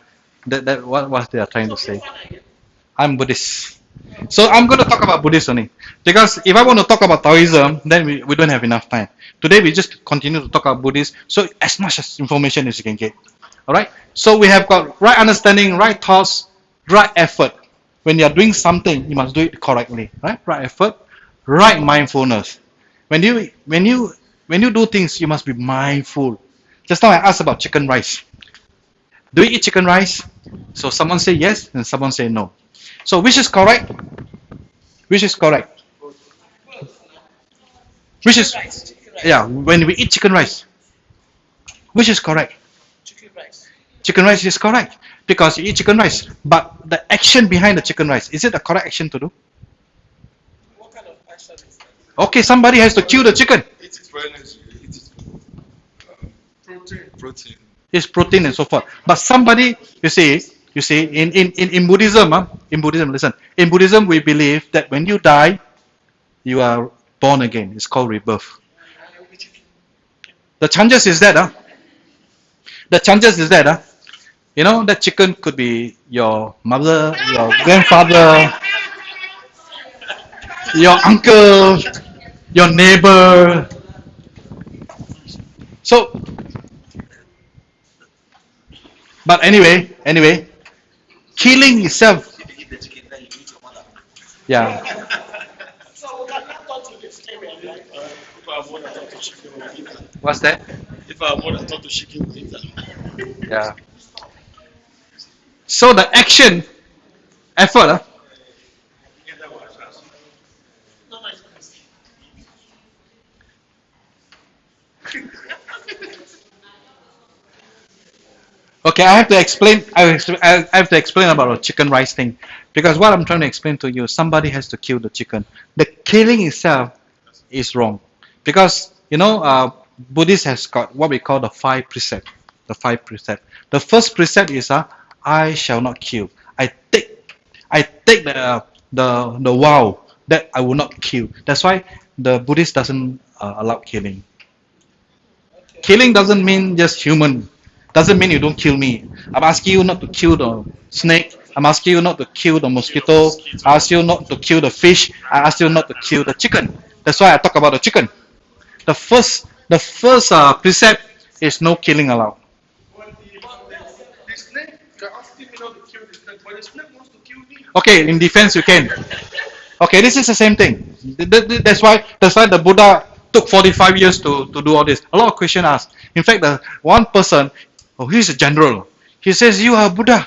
That what they are trying to say. I'm Buddhist. So I'm going to talk about Buddhist only. Because if I want to talk about Taoism, then we don't have enough time. Today we just continue to talk about Buddhist. So as much as information as you can get. Alright? So we have got right understanding, right thoughts, right effort. When you are doing something, you must do it correctly. Right? Right effort, right mindfulness. When you do things, you must be mindful. Just now I asked about chicken rice. Do you eat chicken rice? So someone say yes and someone say no. So which is correct? Which is correct? Which is yeah, when we eat chicken rice. Which is correct? Chicken rice. Chicken rice is correct because you eat chicken rice. But the action behind the chicken rice, is it the correct action to do? What kind of action is that? Okay, somebody has to kill the chicken. It is for energy. It is protein. It's protein and so forth. But somebody, you see, in Buddhism, listen, in Buddhism we believe that when you die, you are born again. It's called rebirth. The chances is that, that chicken could be your mother, your grandfather, your uncle, your neighbor. So, but anyway, killing itself. Yeah. So we cannot talk to this area, right? If I have more than talk to chicken, we eat that. What's that? If I have more than talk to chicken, we eat that. Yeah. So the action, effort. No, my goodness. Okay, I have to explain. I have to explain about the chicken rice thing, because what I'm trying to explain to you, somebody has to kill the chicken. The killing itself is wrong, because Buddhist has got what we call the five precept. The five precept. The first precept is I shall not kill. I take the vow that I will not kill. That's why the Buddhist doesn't allow killing. Killing doesn't mean just human. Doesn't mean you don't kill me. I'm asking you not to kill the snake. I'm asking you not to kill the mosquito. I ask you not to kill the fish. I ask you not to kill the chicken. That's why I talk about the chicken. The first precept is no killing allowed. The snake, you're asking me not to kill the snake, but the snake wants to kill me. Okay, in defense you can. Okay, this is the same thing. That's why the Buddha took 45 years to do all this. A lot of Christians ask. In fact, the one person, he's a general. He says, "You are Buddha.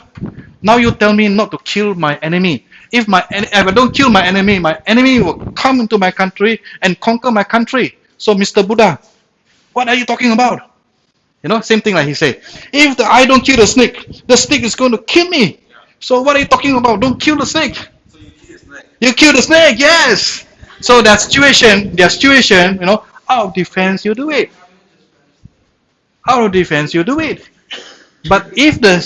Now you tell me not to kill my enemy. If I don't kill my enemy will come into my country and conquer my country. So, Mr. Buddha, what are you talking about?" Same thing like he said. If I don't kill the snake is going to kill me. So what are you talking about? Don't kill the snake. So you kill the snake. You kill the snake, yes. So their situation, out of defense, you do it. Out of defense, you do it. But if the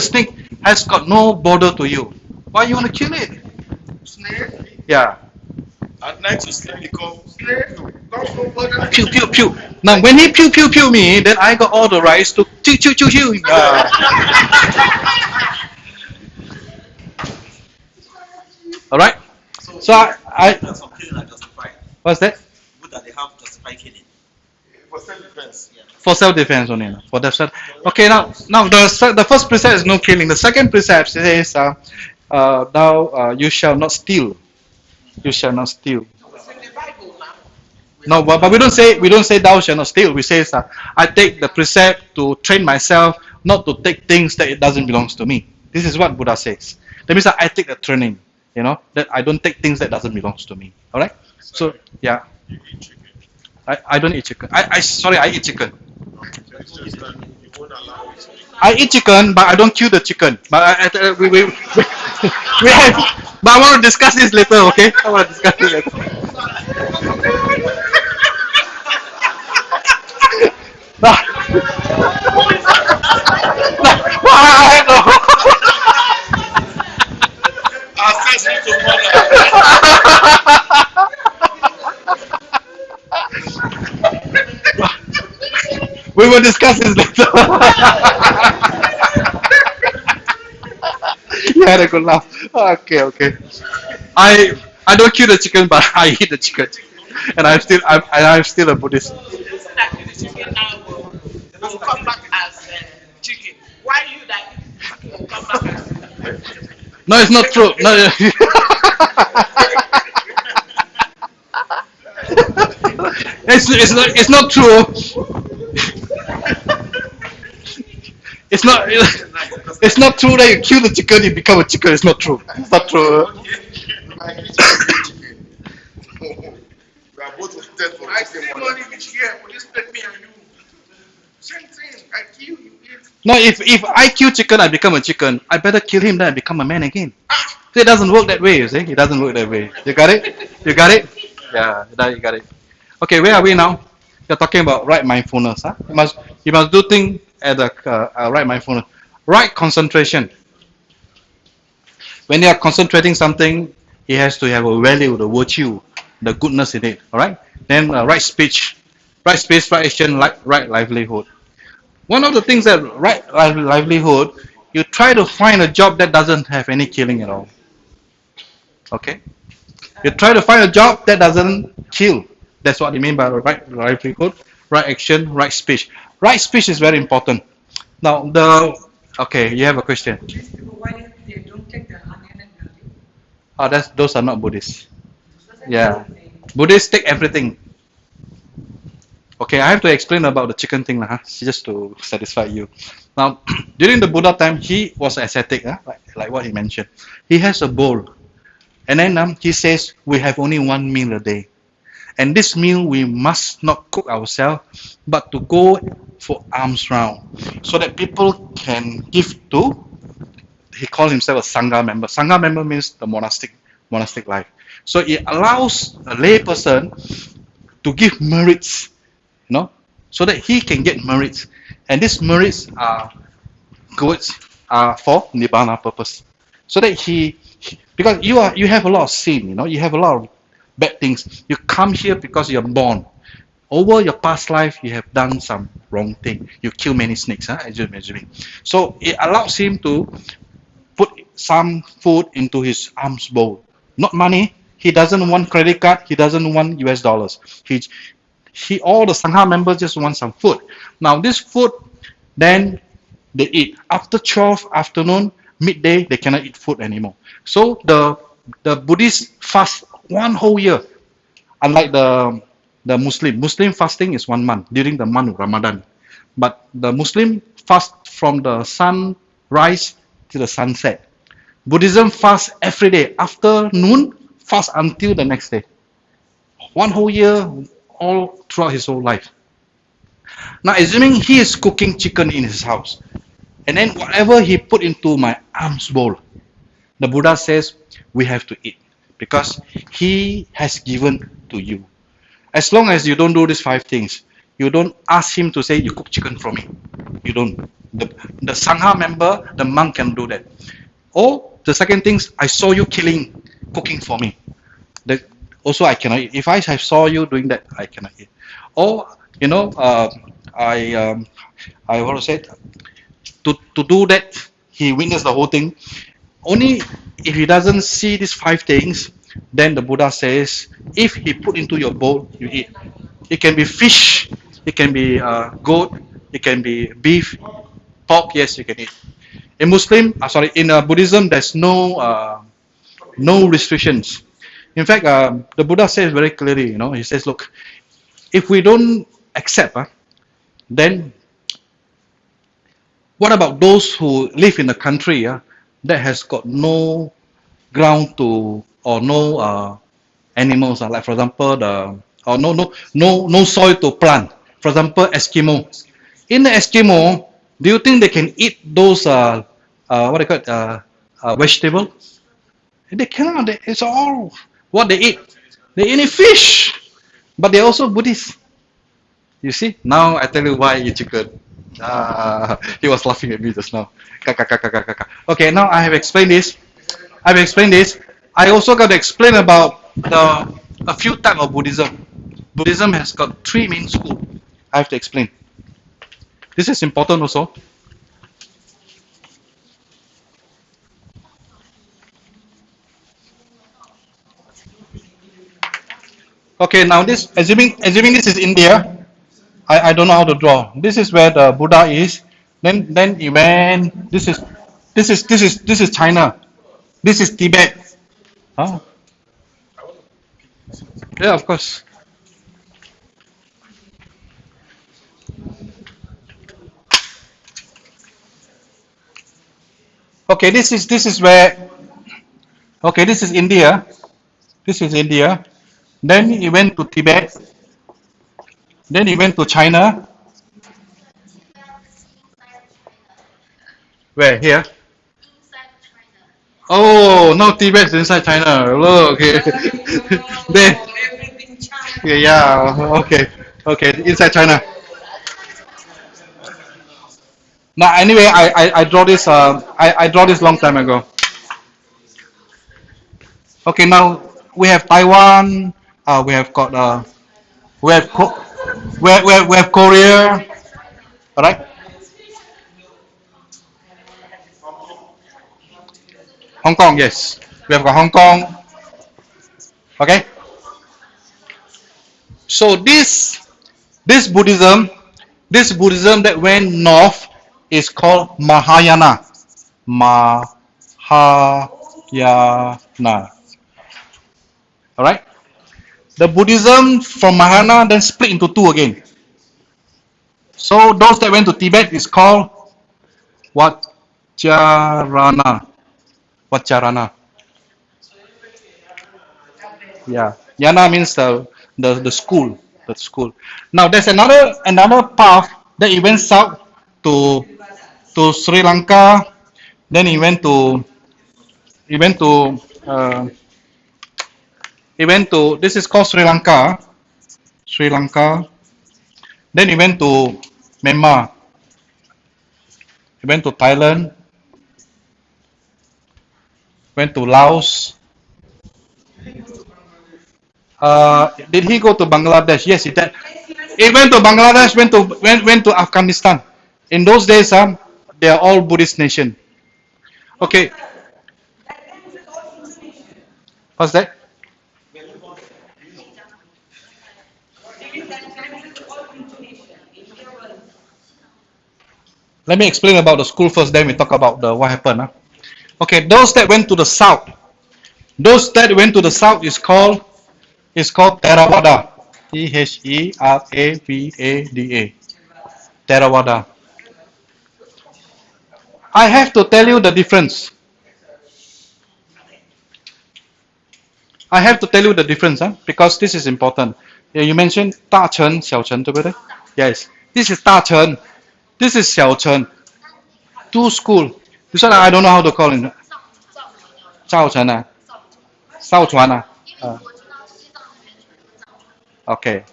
snake has got no border to you, why you want to kill it? Snake, Yeah. at night you sleep, you call snake, don't go bother. Pew pew pew. Now when he pew pew pew me, then I got all the rights to chew chew chew chew. All right. So I That's for killing are justified. what's that? Buddha, they have justified killing. For self-defense. For self-defense only. No? For self. Okay. Now the first precept is no killing. The second precept says, thou you shall not steal. You shall not steal. It's in the Bible now. No, but we don't say thou shall not steal. We say I take the precept to train myself not to take things that it doesn't belong to me. This is what Buddha says. That means that I take the training, that I don't take things that doesn't belong to me. All right. So yeah, You eat chicken. I don't eat chicken. I eat chicken. It's just that you won't allow it. I eat chicken, but I don't kill the chicken. But we have. But I want to discuss this later. Okay, I want to discuss this later. Access me to mother. We will discuss this later. You had a good laugh. Okay. I don't kill the chicken, but I eat the chicken, and I'm still a Buddhist. It's that the chicken now will come back as chicken. Why you that eat chicken will come back as No, it's not true. No. It's not true. It's not true that you kill the chicken, you become a chicken. It's not true. It's not true. I eat chicken. We are both wanted for I chicken see money. money which year will this take me and you? Same thing. I kill you eat. No, if I kill chicken, I become a chicken. I better kill him, then I become a man again. So it doesn't work that way, you see. It doesn't work that way. You got it? You got it? Yeah, you got it. Okay, where are we now? You're talking about right mindfulness. Huh? You must do things at the right mindfulness. Right concentration. When you are concentrating something, it has to have a value, the virtue, the goodness in it. All right. Then right speech, right action, right livelihood. One of the things that right livelihood, you try to find a job that doesn't have any killing at all. Okay. You try to find a job that doesn't kill. That's what you mean by right livelihood, right action, right speech. Right speech is very important. Now okay, you have a question. These people, why they don't take the onion and garlic? Those are not Buddhists. Because I Yeah. don't think- Buddhists take everything. Okay, I have to explain about the chicken thing, just to satisfy you. Now, during the Buddha time, he was ascetic, like what he mentioned. He has a bowl, and then he says, we have only one meal a day. And this meal we must not cook ourselves, but to go for alms round, so that people can give to. He calls himself a sangha member. Sangha member means the monastic life. So it allows a lay person to give merits, so that he can get merits, and these merits are goods for nibbana purpose, so that because you have a lot of sin, you have a lot of bad things. You come here because you're born. Over your past life, you have done some wrong thing. You kill many snakes, as you're imagining. So it allows him to put some food into his alms bowl. Not money. He doesn't want credit card. He doesn't want US dollars. All the Sangha members just want some food. Now this food, then they eat. After 12 afternoon, midday, they cannot eat food anymore. So the Buddhists fast one whole year. Unlike the Muslim fasting is 1 month during the month of Ramadan. But the Muslim fast from the sunrise to the sunset. Buddhism fast every day. After noon, fast until the next day. One whole year, all throughout his whole life. Now, assuming he is cooking chicken in his house, and then whatever he put into my alms bowl, the Buddha says we have to eat because he has given to you. As long as you don't do these 5 things, you don't ask him to say you cook chicken for me. You don't. The Sangha member, the monk can do that. Or the second thing, I saw you cooking for me. Also I cannot eat. If I saw you doing that, I cannot eat. Or I want to say to do that, he witnessed the whole thing. Only if he doesn't see these 5 things, then the Buddha says, if he put into your bowl, you eat. It can be fish, it can be goat, it can be beef, pork. Yes, you can eat. In Buddhism, there's no restrictions. In fact, the Buddha says very clearly, he says, look, if we don't accept, then what about those who live in a country that has got no ground to, or no animals, like for example, no soil to plant. For example, Eskimo. In the Eskimo, do you think they can eat those what do you call it, vegetable? They cannot. It's all what they eat. They eat fish, but they're also Buddhist. You see? Now I tell you why you chicken. He was laughing at me just now. Okay, now I have explained this. I also got to explain about a few types of Buddhism. Buddhism has got 3 main schools. I have to explain. This is important also. Okay, now this, assuming this is India, I don't know how to draw. This is where the Buddha is. Then he went. This is China. This is Tibet. Huh? Yeah, of course. Okay, this is where. Okay, this is India. This is India. Then he went to Tibet. Then he went to China. Where? Here? Oh, no, Tibet is inside China. Look, okay. Then, Everything China. yeah, okay, inside China. Now, anyway, I draw this. I draw this long time ago. Okay, now we have Taiwan. We have got we have we have Korea. All right. Hong Kong, yes. We have got Hong Kong. Okay. So this Buddhism, that went north is called Mahayana. Mahayana. All right. The Buddhism from Mahayana then split into 2 again. So those that went to Tibet is called Vajrayana. Vajrayana. Yeah. Yana means the school, the school. Now there's another path that he went south to Sri Lanka. Then he went to uh, he went to, this is called Sri Lanka. Sri Lanka. Then he went to Myanmar. He went to Thailand. Went to Laos. Did he go to Bangladesh? Yes, he did. He went to Bangladesh. Went to Afghanistan. In those days, they are all Buddhist nation. Okay, what's that? Let me explain about the school first. Then we talk about the what happened. Okay, those that went to the south. Those that went to the south is called Theravada. Theravada. Theravada. I have to tell you the difference. I have to tell you the difference, because this is important. Yeah, you mentioned 大乘, 小乘, 对不对? Yes. This is 大乘. This is 小乘. Two school. This one I don't know how to call it. 造成 啊? 造船 啊? Okay.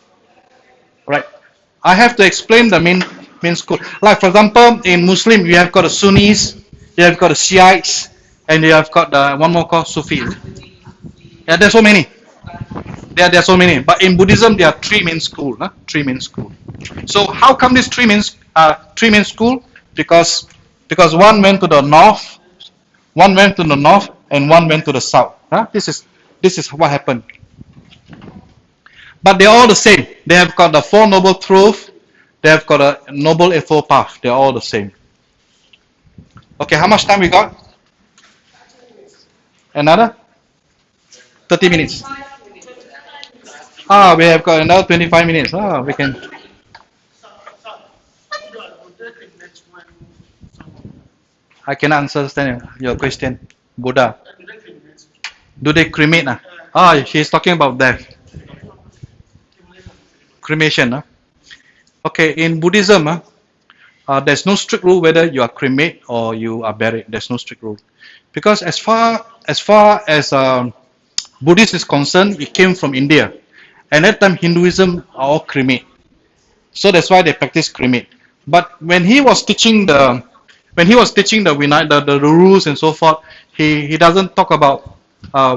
Right. I have to explain the main school. Like for example, in Muslim, you have got the Sunnis, you have got the Shiites, and you have got the one more called Sufis. Yeah, there's so many. There are so many. But in Buddhism, there are three main school. Three main school. So how come these three main school? Because one went to the north, and one went to the south. This is what happened. But they're all the same. They have got the Four Noble Truths. They have got a Noble Eightfold Path. They're all the same. Okay, how much time we got? Another? 30 minutes. We have got another 25 minutes. We can. I cannot understand your question. Buddha. Do they cremate? She's talking about death. Cremation. Okay, in Buddhism, there's no strict rule whether you are cremate or you are buried. There's no strict rule. Because as far as Buddhist is concerned, it came from India. And at that time, Hinduism are all cremate. So that's why they practice cremate. But when he was teaching the rules and so forth, he doesn't talk about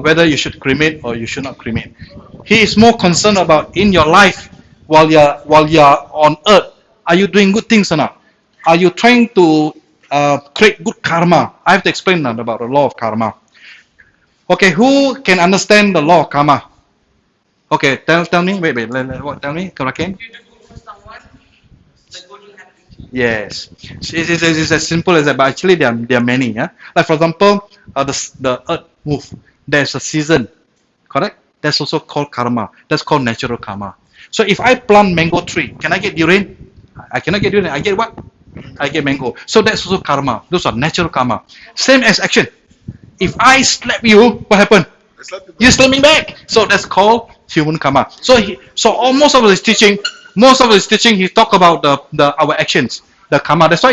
whether you should cremate or you should not cremate. He is more concerned about in your life while you're on earth, are you doing good things or not? Are you trying to create good karma? I have to explain now about the law of karma. Okay, who can understand the law of karma? Okay, tell me. Wait. Tell me, Karakin. Yes, it's as simple as that. But actually, there are many. Like for example, the earth move. There's a season, correct? That's also called karma. That's called natural karma. So if I plant mango tree, can I get durian? I cannot get durian. I get what? I get mango. So that's also karma. Those are natural karma. Same as action. If I slap you, what happened? You slap me back. So that's called human karma. So most of his teaching, he talk about our actions, the karma. That's why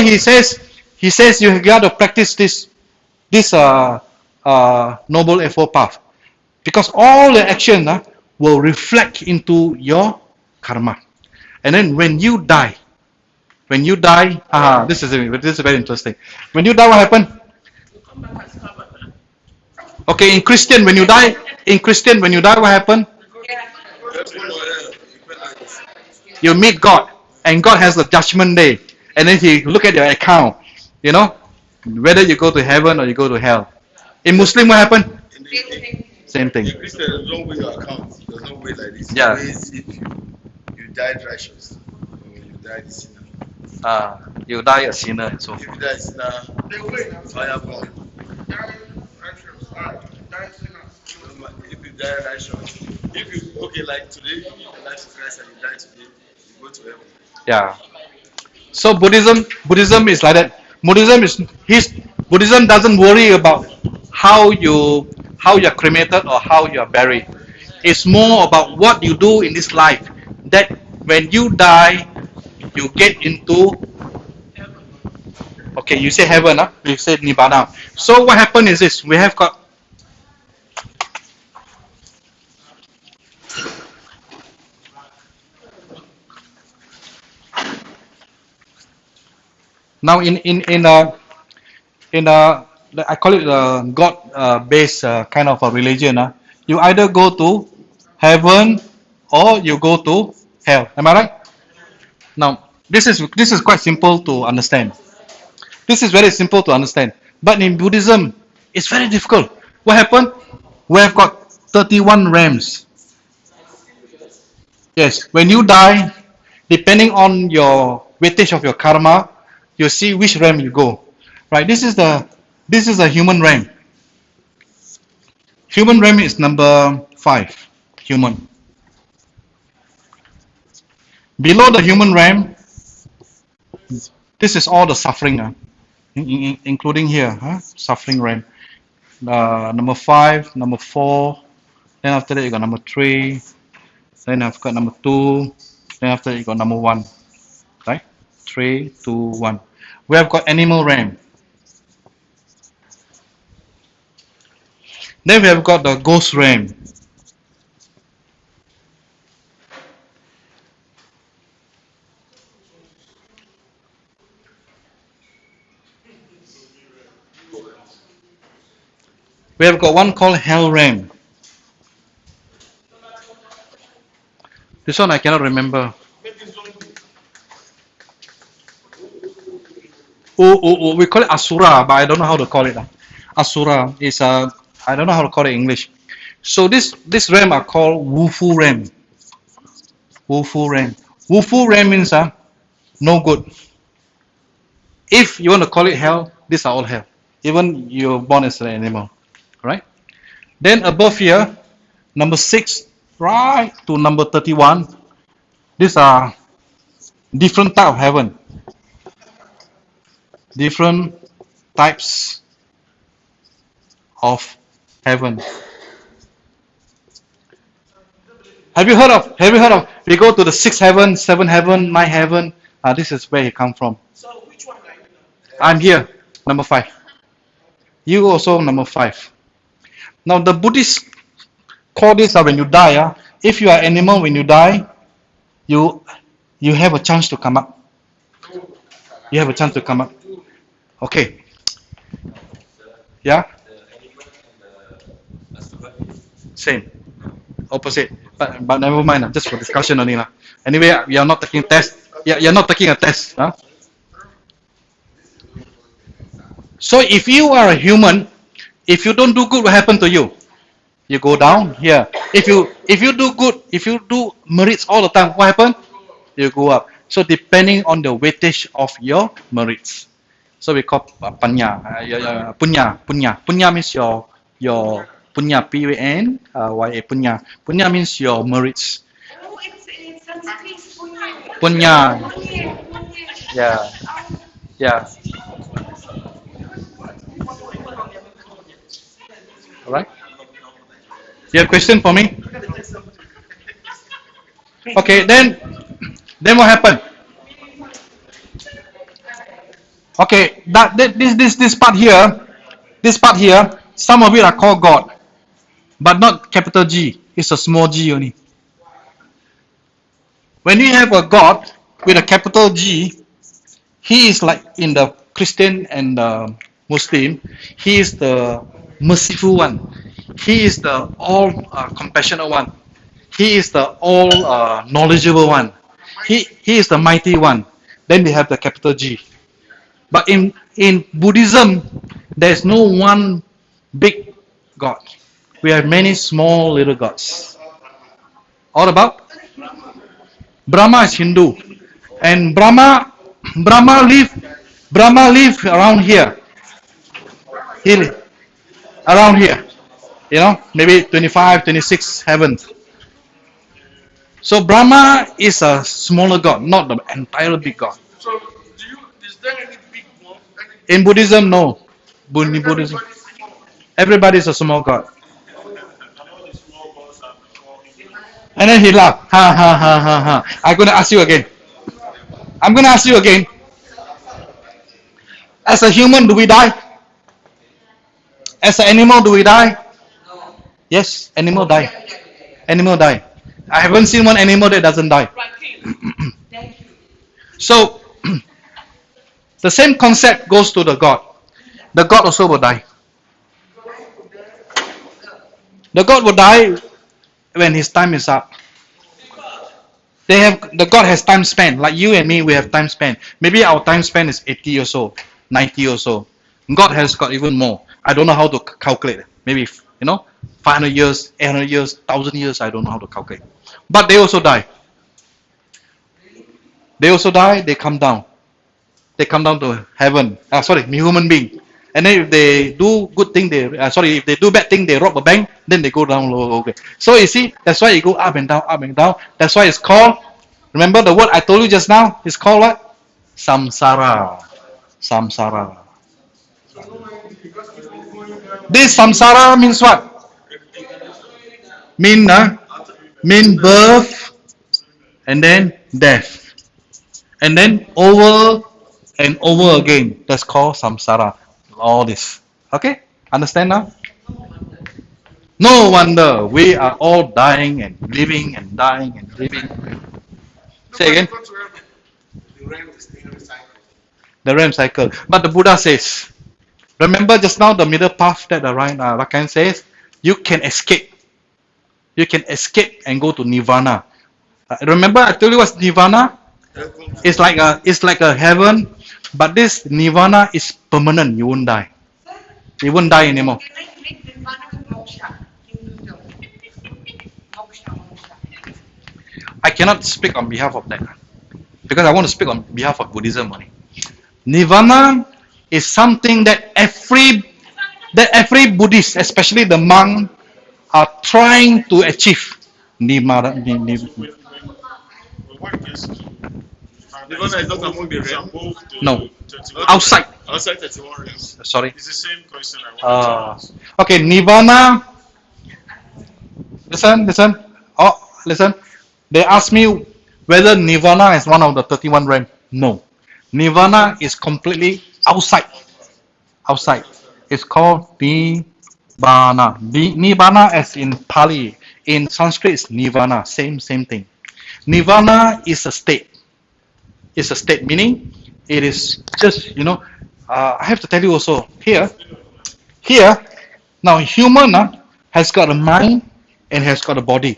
he says you got to practice this noble eightfold path, because all the action will reflect into your karma. And then when you die, this is very interesting. When you die, what happened? Okay, in Christian, when you die, what happened? You meet God, and God has the judgment day, and then He look at your account, whether you go to heaven or you go to hell. In Muslim, what happened? Same thing. In Christian, there's no way your account. There's no way like this. Yeah. If you died righteous, or you died a sinner. You die a sinner and so If you forth. died a sinner, fire burn. If you die righteous, like today, you die to Christ and you die today, you go to heaven. Yeah. So Buddhism is like that. Buddhism doesn't worry about how you're cremated or how you're buried. It's more about what you do in this life. That when you die, you get into, okay, you say heaven, huh? You say nibbana. So what happened is this: we have got now in I call it a God based kind of a religion. You either go to heaven or you go to hell. Am I right? Now this is quite simple to understand. This is very simple to understand. But in Buddhism, it's very difficult. What happened? We have got 31 realms. Yes, when you die, depending on your weightage of your karma, you see which realm you go. Right? This is the human realm. Human realm is number 5. Human. Below the human realm, this is all the suffering, including here, suffering realm. Number 5, number 4. Then after that you got number 3. Then I've got number 2. Then after that you got number 1. Right? 3, 2, 1. We have got animal realm. Then we have got the ghost realm. We have got one called hell realm. This one I cannot remember. We call it Asura, but I don't know how to call it. Asura is I don't know how to call it in English. So this realm are called Wufu realm. Wufu realm. Wufu realm means no good. If you want to call it hell, these are all hell. Even you're born as an animal. Right? Then above here, number 6, right to number 31, these are different type of heaven. Different types of heaven. Have you heard of we go to the 6th heaven, 7th heaven, 9th heaven? This is where he come from. So which one are you now? I'm here, number 5. You also number 5. Now the Buddhists call this when you die, if you are animal, when you die, you have a chance to come up. You have a chance to come up. Okay. Yeah? The animal and the asura is Same. Opposite. But never mind, just for discussion only. Anyway, we are not taking test. Yeah, you're not taking a test. So if you are a human, if you don't do good, what happen to you? You go down here. If you do good, if you do merits all the time, what happen? You go up. So depending on the weightage of your merits. So we call panya. Punya means your punya, P-U-N-Y-A, punya. Punya means your merits. Oh, it's Sanskrit. Punya. Yeah. Yeah. Alright? You have a question for me? Okay, then what happened? Okay, this part here, some of it are called God, but not capital G. It's a small G only. When you have a God with a capital G, he is like in the Christian and the Muslim. He is the merciful one. He is the all compassionate one. He is the all knowledgeable one. He is the mighty one. Then they have the capital G. But in Buddhism, there is no one big God. We have many small little gods. All about Brahma is Hindu, and Brahma live around here. He live around here. Maybe 25, 26 heavens. So Brahma is a smaller god, not the entire big god. So, is there any big one? In Buddhism, no. In Buddhism, everybody is a small god. And all the small gods are called And then he laughed. Ha ha ha ha ha. I'm gonna ask you again. I'm gonna ask you again. As a human, do we die? As an animal, do we die? Yes, animal die. Animal die. I haven't seen one animal that doesn't die. Thank you. So the same concept goes to the God. The God also will die. The God will die when his time is up. The God has time span. Like you and me, we have time span. Maybe our time span is 80 years old, 90 years old. God has got even more. I don't know how to calculate it. Maybe 500 years, 800 years, 1,000 years. I don't know how to calculate. But they also die. They also die. They come down. They come down to heaven. Human being. And then if they do good thing, if they do bad thing, they rob a bank, then they go down low. Okay. So you see, that's why you go up and down, up and down. That's why it's called. Remember the word I told you just now? It's called what? Samsara. Samsara. This samsara means what? Mean birth and then death. And then over and over again. That's called samsara. All this. Okay? Understand now? No wonder we are all dying and living and dying and living. Say again. The realm is still recycled. The realm cycle. But the Buddha says, remember just now the middle path that the Rakan says, you can escape. You can escape and go to nirvana. Remember I told you what's nirvana? It's like a heaven, but this nirvana is permanent. You won't die. You won't die anymore. Can I make nirvana to moksha? Hindu moksha. I cannot speak on behalf of that because I want to speak on behalf of Buddhism only. Nirvana is something that every Buddhist, especially the monk, are trying to achieve. Nirvana. Nirvana is not among the realm. No, outside. Outside 31 realms. Sorry. It's the same question I want to ask. Okay, nirvana. Listen. Oh, listen. They ask me whether nirvana is one of the 31 realms. No. Nirvana is completely outside. Outside. It's called nibbana. Nibbana as in Pali. In Sanskrit it's nirvana. Same thing. Nirvana is a state. It's a state, meaning it is just, I have to tell you also, here, now human has got a mind and has got a body.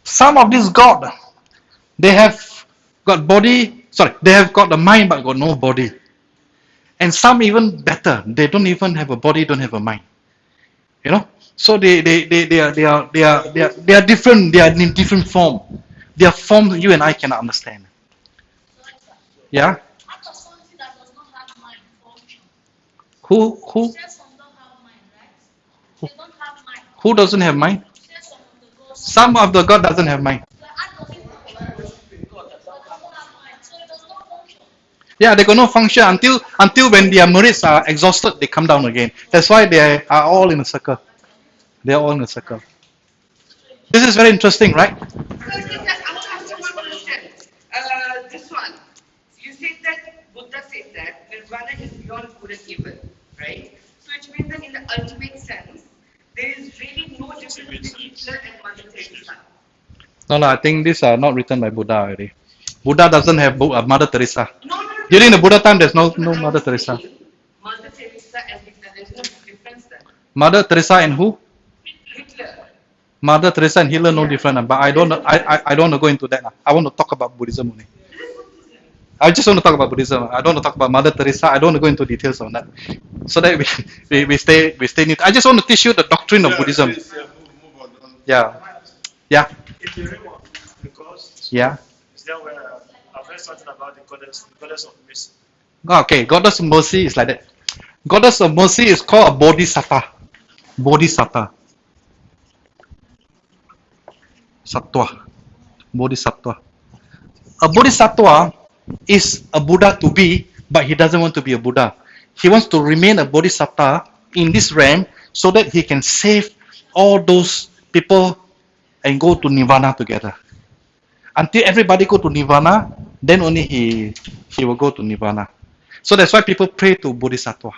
Some of these God, they have got they have got the mind but got no body. And some even better, they don't even have a body, don't have a mind. So they are different, they are in different form. They are forms you and I cannot understand. Yeah? Who who doesn't have mind? Some of the God doesn't have mind. Yeah, they got no function until when their merits are exhausted, they come down again. That's why they are all in a circle. They are all in a circle. This is very interesting, right? I want to ask you one question. This one. You said that Buddha said that nirvana is beyond good and evil, right? So it means that in the ultimate sense, there is really no difference between Hitler and Mother Teresa. No, I think these are not written by Buddha already. Buddha doesn't have Mother Teresa. No. During the Buddha time, there's no Mother Teresa. Mother Teresa and Hitler, there's no difference there. Mother Teresa and who? Hitler. Mother Teresa and Hitler no different. But I don't want to go into that. I want to talk about Buddhism only. I just want to talk about Buddhism. I don't want to talk about Mother Teresa. I don't want to go into details on that. So that we stay neat. I just want to teach you the doctrine of Buddhism. Please, move on. Yeah. If you read one, because Yeah. is there where I've heard something about the goddess of mercy. Okay, Goddess of Mercy is like that. Goddess of Mercy is called a Bodhisattva. Bodhisattva. Bodhisattva. A Bodhisattva is a Buddha to be, but he doesn't want to be a Buddha. He wants to remain a Bodhisattva in this realm so that he can save all those people and go to nirvana together. Until everybody go to nirvana, then only he will go to nirvana. So that's why people pray to Bodhisattva.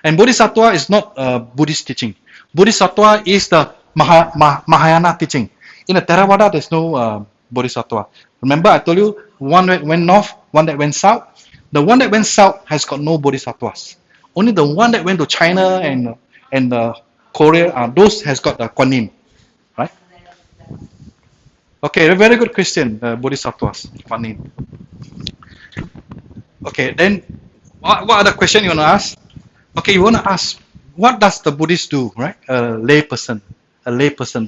And Bodhisattva is not a Buddhist teaching. Bodhisattva is the Mahayana teaching. In the Theravada, there's no Bodhisattva. Remember, I told you one that went north, one that went south. The one that went south has got no Bodhisattvas. Only the one that went to China and Korea, those has got the Kuan Yin, right? Okay, a very good question, Bodhisattvas, Kuan Yin. Okay, then what other question you want to ask? Okay, you want to ask, what does the Buddhist do, right? A layperson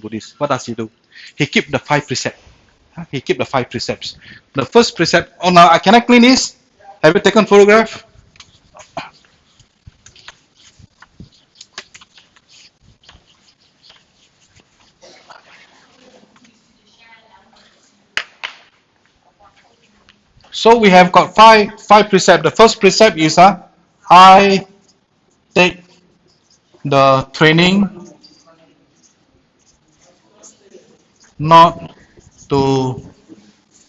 Buddhist, what does he do? He keep the 5 precepts. He keep the 5 precepts. The first precept, oh now, can I clean this? Have you taken photograph? So we have got five precepts. The first precept is I take the training not to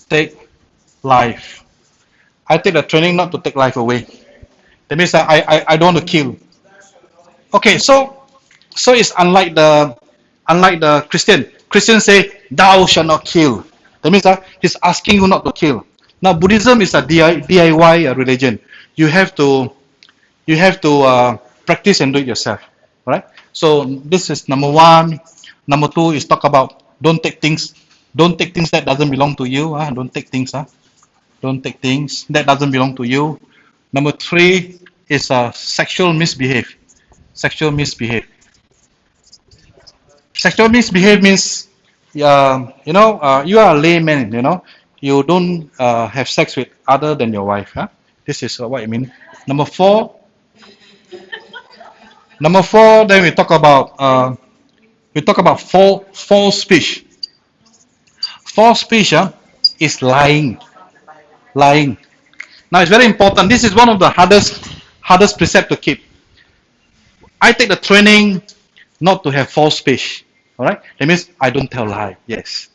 take life. I take the training not to take life away. That means I don't want to kill. Okay, so it's unlike the Christian. Christians say thou shalt not kill. That means he's asking you not to kill. Now Buddhism is a DIY religion. You have to practice and do it yourself. Right? So this is number 1. Number 2 is talk about don't take things that doesn't belong to you. Don't take things. Don't take things that doesn't belong to you. Number 3 is sexual misbehave. Sexual misbehave. Sexual misbehave means, you are a layman. You don't have sex with other than your wife. This is what I mean. Number 4. Then we talk about false speech. False speech is lying. Lying. Now it's very important. This is one of the hardest precept to keep. I take the training not to have false speech. All right. That means I don't tell lie. Yes.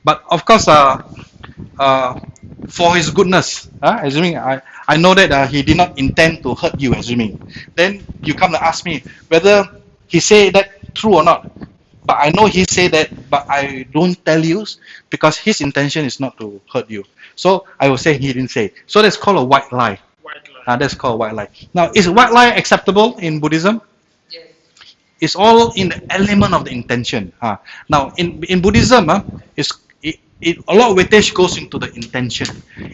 But of course, for his goodness, assuming I know that he did not intend to hurt you, assuming. Then you come to ask me whether he say that true or not. But I know he say that, but I don't tell you because his intention is not to hurt you. So I will say he didn't say. So that's called a white lie. That's called a white lie. Now, is white lie acceptable in Buddhism? Yes. It's all in the element of the intention. Now, in Buddhism, a lot of weightage goes into the intention.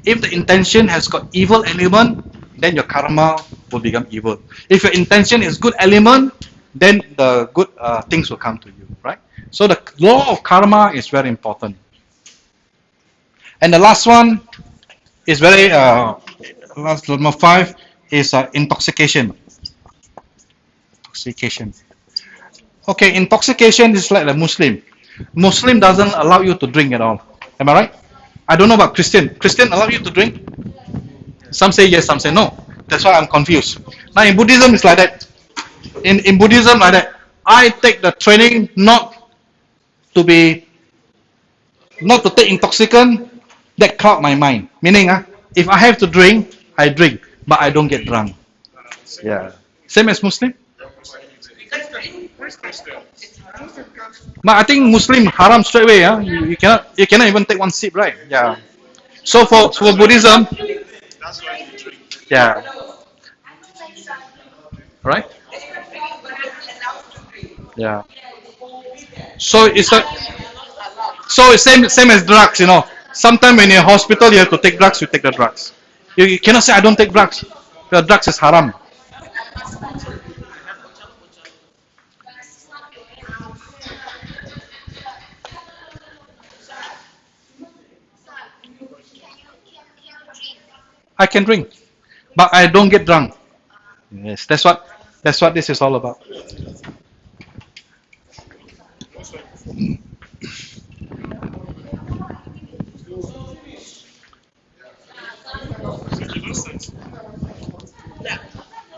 If the intention has got evil element, then your karma will become evil. If your intention is good element, then the good things will come to you, right? So the law of karma is very important. And the last one is very, number 5 is intoxication. Intoxication. Okay, intoxication is like a Muslim. Muslim doesn't allow you to drink at all. Am I right? I don't know about Christian. Christian allow you to drink? Some say yes, some say no. That's why I'm confused. Now in Buddhism it's like that. In Buddhism like that. I take the training not to take intoxicant that cloud my mind. Meaning if I have to drink, I drink, but I don't get drunk. Yeah. Same as Muslim? But I think Muslim haram straight away. You cannot even take one sip, right? Yeah. So for Buddhism, yeah. Right? Yeah. So it's same as drugs, Sometimes when you're in hospital, you have to take drugs. You take the drugs. You cannot say I don't take drugs. The drugs is haram. I can drink, but I don't get drunk. Yes, that's what this is all about.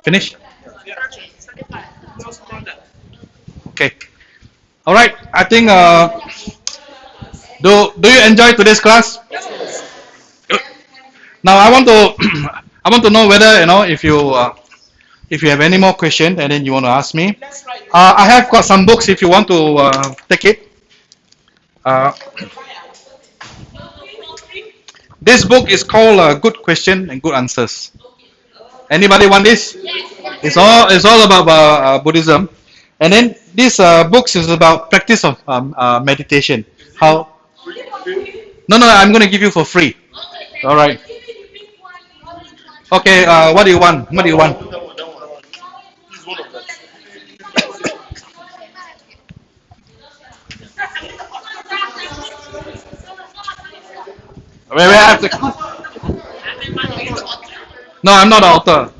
Finish? Okay. All right. I think Do you enjoy today's class? Now I want to I want to know whether if you have any more questions and then you want to ask me. I have got some books if you want to take it. Uh, this book is called Good Question and Good Answers. Anybody want this? It's all about Buddhism, and then this books is about practice of meditation. How? No, I'm going to give you for free. All right. Okay. What do you want? What do you want? That one. He's one of them. Wait, I have to. No, I'm not an author.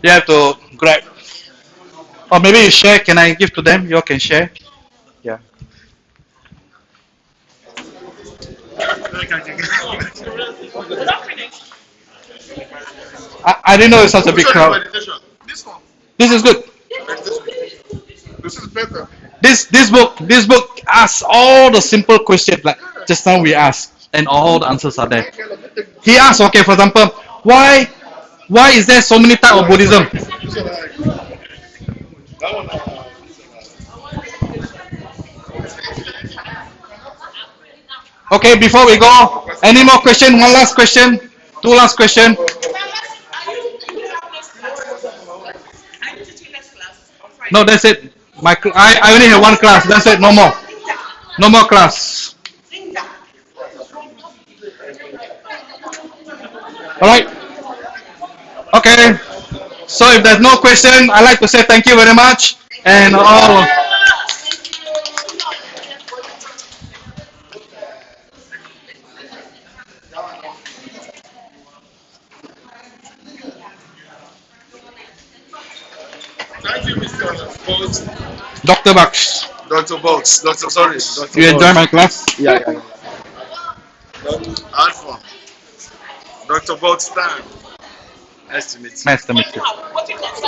You have to grab. Or maybe you share. Can I give to them? You all can share. Yeah. I didn't know it's such a big Which one is crowd. meditation? This one. This is good. Meditation. This is better. This book asks all the simple questions like just now we asked, and all the answers are there. He asked, okay, for example, why is there so many types of Buddhism? That one. Okay, before we go, any more question? One last question, two last question. No, that's it. I only have one class. That's it. No more. No more class. All right. Okay. So if there's no question, I'd like to say thank you very much and all. Thank you, Mr. Bolt. Dr. Baksh, Dr. Bolt. Sorry. Dr. you enjoy Bolt. my class? Yeah. Dr. Alpha. Dr. Bolt Stan. Nice to meet you. Nice to meet you.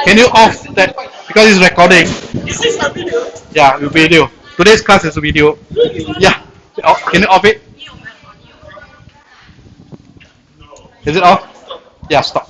Can you off that because it's recording? Is this a video? Yeah, video. Today's class is a video. Yeah. Can you off it? Is it off? Yeah, stop.